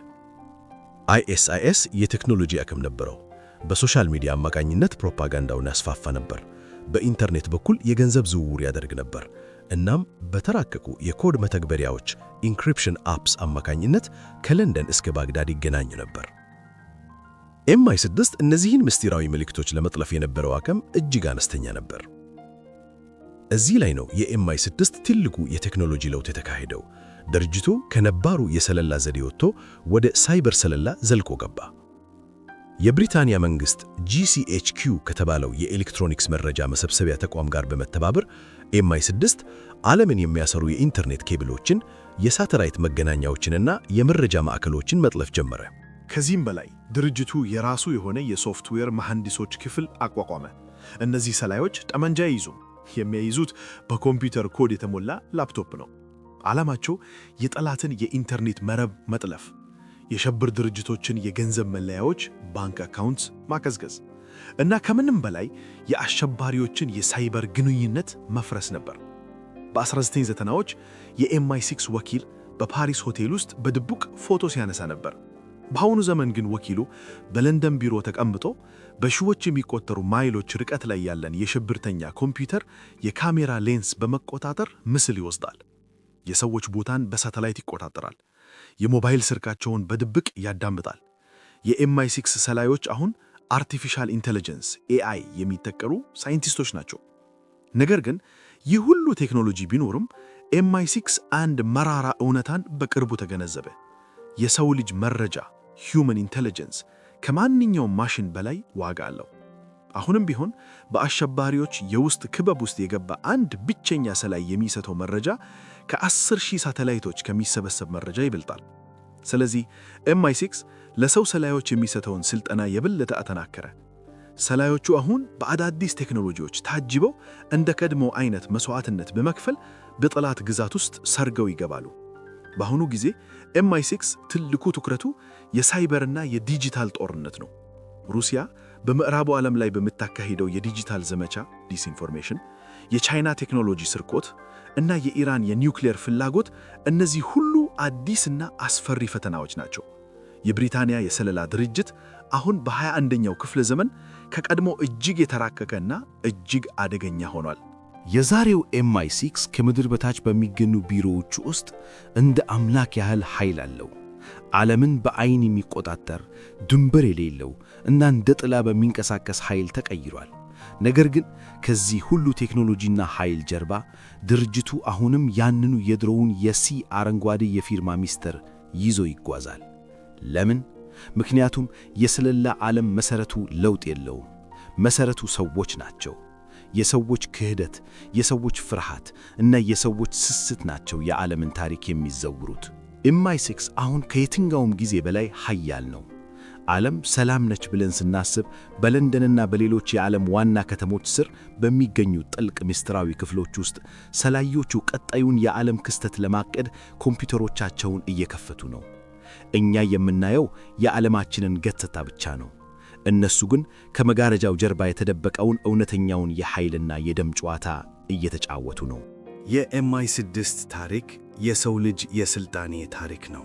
ISIS የቴክኖሎጂ አቅም ነበረው። በሶሻል ሚዲያ አማካኝነት ፕሮፓጋንዳውን ያስፋፋ ነበር። በኢንተርኔት በኩል የገንዘብ ዝውውር ያደርግ ነበር። እናም በተራቀቁ የኮድ መተግበሪያዎች ኢንክሪፕሽን አፕስ አማካኝነት ከለንደን እስከ ባግዳድ ይገናኝ ነበር። MI6 እነዚህን ምስጢራዊ መልእክቶች ለመጥለፍ የነበረው አቅም እጅግ አነስተኛ ነበር። እዚህ ላይ ነው የMI6 ትልቁ የቴክኖሎጂ ለውጥ የተካሄደው። ድርጅቱ ከነባሩ የሰለላ ዘዴ ወጥቶ ወደ ሳይበር ሰለላ ዘልቆ ገባ። የብሪታንያ መንግሥት GCHQ ከተባለው የኤሌክትሮኒክስ መረጃ መሰብሰቢያ ተቋም ጋር በመተባበር MI6 ዓለምን የሚያሰሩ የኢንተርኔት ኬብሎችን፣ የሳተላይት መገናኛዎችንና የመረጃ ማዕከሎችን መጥለፍ ጀመረ። ከዚህም በላይ ድርጅቱ የራሱ የሆነ የሶፍትዌር መሐንዲሶች ክፍል አቋቋመ። እነዚህ ሰላዮች ጠመንጃ አይይዙም። የሚያይዙት በኮምፒውተር ኮድ የተሞላ ላፕቶፕ ነው። ዓላማቸው የጠላትን የኢንተርኔት መረብ መጥለፍ፣ የሽብር ድርጅቶችን የገንዘብ መለያዎች ባንክ አካውንትስ ማቀዝቀዝ እና ከምንም በላይ የአሸባሪዎችን የሳይበር ግንኙነት መፍረስ ነበር። በ1990ዎች የMI6 ወኪል በፓሪስ ሆቴል ውስጥ በድቡቅ ፎቶ ሲያነሳ ነበር። በአሁኑ ዘመን ግን ወኪሉ በለንደን ቢሮ ተቀምጦ በሺዎች የሚቆጠሩ ማይሎች ርቀት ላይ ያለን የሽብርተኛ ኮምፒውተር የካሜራ ሌንስ በመቆጣጠር ምስል ይወስዳል። የሰዎች ቦታን በሳተላይት ይቆጣጠራል። የሞባይል ስልካቸውን በድብቅ ያዳምጣል። የMI6 ሰላዮች አሁን አርቲፊሻል ኢንተለጀንስ AI የሚጠቀሩ ሳይንቲስቶች ናቸው። ነገር ግን ይህ ሁሉ ቴክኖሎጂ ቢኖርም MI6 አንድ መራራ እውነታን በቅርቡ ተገነዘበ። የሰው ልጅ መረጃ ሂውመን ኢንተለጀንስ ከማንኛውም ማሽን በላይ ዋጋ አለው። አሁንም ቢሆን በአሸባሪዎች የውስጥ ክበብ ውስጥ የገባ አንድ ብቸኛ ሰላይ የሚሰጠው መረጃ ከ10,000 ሳተላይቶች ከሚሰበሰብ መረጃ ይበልጣል። ስለዚህ MI6 ለሰው ሰላዮች የሚሰጠውን ስልጠና የበለጠ አጠናከረ። ሰላዮቹ አሁን በአዳዲስ ቴክኖሎጂዎች ታጅበው እንደ ቀድሞ አይነት መስዋዕትነት በመክፈል በጠላት ግዛት ውስጥ ሰርገው ይገባሉ። በአሁኑ ጊዜ MI6 ትልቁ ትኩረቱ የሳይበርና የዲጂታል ጦርነት ነው። ሩሲያ በምዕራቡ ዓለም ላይ በምታካሂደው የዲጂታል ዘመቻ ዲስኢንፎርሜሽን፣ የቻይና ቴክኖሎጂ ስርቆት እና የኢራን የኒውክሌር ፍላጎት፣ እነዚህ ሁሉ አዲስና አስፈሪ ፈተናዎች ናቸው። የብሪታንያ የሰለላ ድርጅት አሁን በ21ኛው ክፍለ ዘመን ከቀድሞ እጅግ የተራቀቀና እጅግ አደገኛ ሆኗል። የዛሬው MI6 ከምድር በታች በሚገኙ ቢሮዎቹ ውስጥ እንደ አምላክ ያህል ኃይል አለው። ዓለምን በአይን የሚቆጣጠር ድንበር የሌለው እና እንደ ጥላ በሚንቀሳቀስ ኃይል ተቀይሯል። ነገር ግን ከዚህ ሁሉ ቴክኖሎጂና ኃይል ጀርባ ድርጅቱ አሁንም ያንኑ የድሮውን የሲ አረንጓዴ የፊርማ ሚስጥር ይዞ ይጓዛል። ለምን? ምክንያቱም የሰለላ ዓለም መሠረቱ ለውጥ የለውም። መሠረቱ ሰዎች ናቸው። የሰዎች ክህደት፣ የሰዎች ፍርሃት እና የሰዎች ስስት ናቸው የዓለምን ታሪክ የሚዘውሩት። MI6 አሁን ከየትኛውም ጊዜ በላይ ኃያል ነው። ዓለም ሰላም ነች ብለን ስናስብ በለንደንና በሌሎች የዓለም ዋና ከተሞች ስር በሚገኙ ጥልቅ ምስጢራዊ ክፍሎች ውስጥ ሰላዮቹ ቀጣዩን የዓለም ክስተት ለማቀድ ኮምፒውተሮቻቸውን እየከፈቱ ነው። እኛ የምናየው የዓለማችንን ገጽታ ብቻ ነው። እነሱ ግን ከመጋረጃው ጀርባ የተደበቀውን እውነተኛውን የኃይልና የደም ጨዋታ እየተጫወቱ ነው። የኤምአይ6 ታሪክ የሰው ልጅ የሥልጣኔ ታሪክ ነው።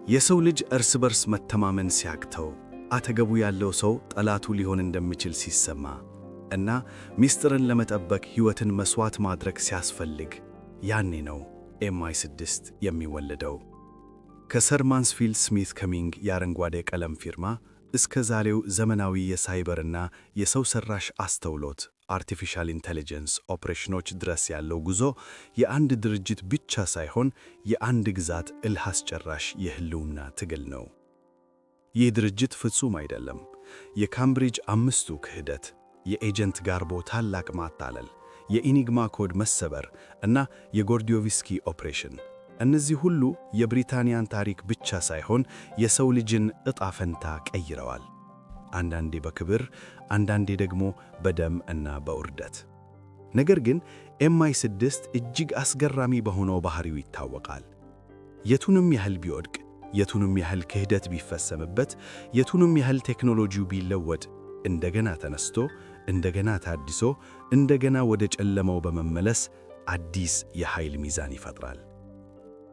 የሰው ልጅ እርስ በርስ መተማመን ሲያቅተው፣ አጠገቡ ያለው ሰው ጠላቱ ሊሆን እንደሚችል ሲሰማ እና ምስጢርን ለመጠበቅ ሕይወትን መሥዋዕት ማድረግ ሲያስፈልግ ያኔ ነው ኤምአይ6 የሚወለደው። ከሰር ማንስፊልድ ስሚት ከሚንግ የአረንጓዴ ቀለም ፊርማ እስከ ዛሬው ዘመናዊ የሳይበርና የሰው ሠራሽ አስተውሎት አርቲፊሻል ኢንተለጀንስ ኦፕሬሽኖች ድረስ ያለው ጉዞ የአንድ ድርጅት ብቻ ሳይሆን የአንድ ግዛት እልህ አስጨራሽ የህልውና ትግል ነው። ይህ ድርጅት ፍጹም አይደለም። የካምብሪጅ አምስቱ ክህደት፣ የኤጀንት ጋርቦ ታላቅ ማታለል፣ የኢኒግማ ኮድ መሰበር እና የጎርዲዮቭስኪ ኦፕሬሽን፣ እነዚህ ሁሉ የብሪታንያን ታሪክ ብቻ ሳይሆን የሰው ልጅን ዕጣ ፈንታ ቀይረዋል። አንዳንዴ በክብር አንዳንዴ ደግሞ በደም እና በውርደት። ነገር ግን ኤምአይ6 እጅግ አስገራሚ በሆነው ባህሪው ይታወቃል። የቱንም ያህል ቢወድቅ፣ የቱንም ያህል ክህደት ቢፈሰምበት፣ የቱንም ያህል ቴክኖሎጂው ቢለወጥ፣ እንደገና ተነስቶ እንደገና ታድሶ እንደገና ወደ ጨለማው በመመለስ አዲስ የኃይል ሚዛን ይፈጥራል።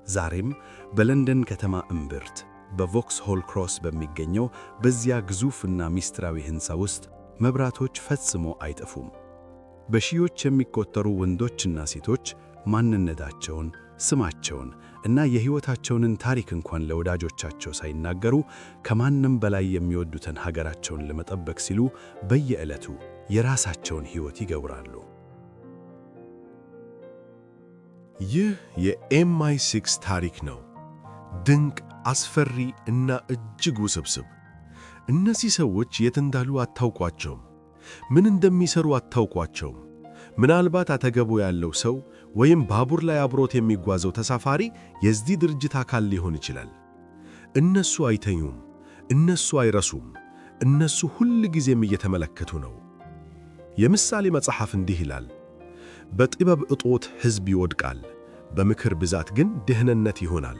ዛሬም በለንደን ከተማ እምብርት በቮክስሆል ክሮስ በሚገኘው በዚያ ግዙፍና ምስጢራዊ ሕንፃ ውስጥ መብራቶች ፈጽሞ አይጠፉም። በሺዎች የሚቆጠሩ ወንዶችና ሴቶች ማንነታቸውን፣ ስማቸውን እና የሕይወታቸውን ታሪክ እንኳን ለወዳጆቻቸው ሳይናገሩ ከማንም በላይ የሚወዱትን ሀገራቸውን ለመጠበቅ ሲሉ በየዕለቱ የራሳቸውን ሕይወት ይገብራሉ። ይህ የኤምአይ6 ታሪክ ነው። ድንቅ፣ አስፈሪ እና እጅግ ውስብስብ። እነዚህ ሰዎች የት እንዳሉ አታውቋቸውም። ምን እንደሚሰሩ አታውቋቸውም። ምናልባት አጠገቡ ያለው ሰው ወይም ባቡር ላይ አብሮት የሚጓዘው ተሳፋሪ የዚህ ድርጅት አካል ሊሆን ይችላል። እነሱ አይተኙም። እነሱ አይረሱም። እነሱ ሁል ጊዜም እየተመለከቱ ነው። የምሳሌ መጽሐፍ እንዲህ ይላል፣ በጥበብ እጦት ሕዝብ ይወድቃል፣ በምክር ብዛት ግን ደህንነት ይሆናል።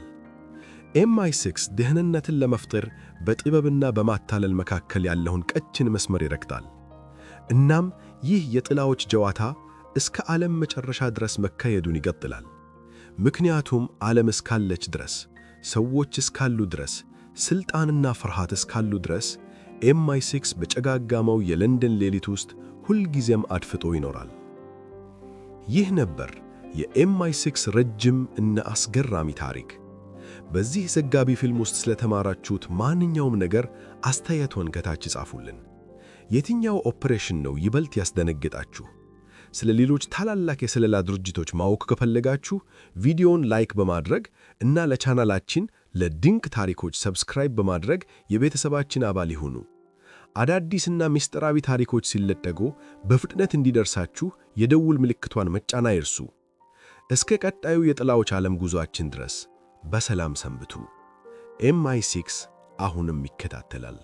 ኤምአይ6 ደህንነትን ለመፍጠር በጥበብና በማታለል መካከል ያለውን ቀጭን መስመር ይረግጣል። እናም ይህ የጥላዎች ጨዋታ እስከ ዓለም መጨረሻ ድረስ መካሄዱን ይቀጥላል። ምክንያቱም ዓለም እስካለች ድረስ፣ ሰዎች እስካሉ ድረስ፣ ሥልጣንና ፍርሃት እስካሉ ድረስ ኤምአይ6 በጨጋጋማው የለንደን ሌሊት ውስጥ ሁልጊዜም አድፍጦ ይኖራል። ይህ ነበር የኤምአይ6 ረጅም እና አስገራሚ ታሪክ። በዚህ ዘጋቢ ፊልም ውስጥ ስለተማራችሁት ማንኛውም ነገር አስተያየቶን ከታች ጻፉልን። የትኛው ኦፕሬሽን ነው ይበልጥ ያስደነግጣችሁ? ስለ ሌሎች ታላላቅ የስለላ ድርጅቶች ማወቅ ከፈለጋችሁ ቪዲዮውን ላይክ በማድረግ እና ለቻናላችን ለድንቅ ታሪኮች ሰብስክራይብ በማድረግ የቤተሰባችን አባል ይሁኑ። አዳዲስና ምስጢራዊ ታሪኮች ሲለቀቁ በፍጥነት እንዲደርሳችሁ የደውል ምልክቷን መጫን አይርሱ። እስከ ቀጣዩ የጥላዎች ዓለም ጉዞአችን ድረስ በሰላም ሰንብቱ። ኤምአይ6 አሁንም ይከታተላል።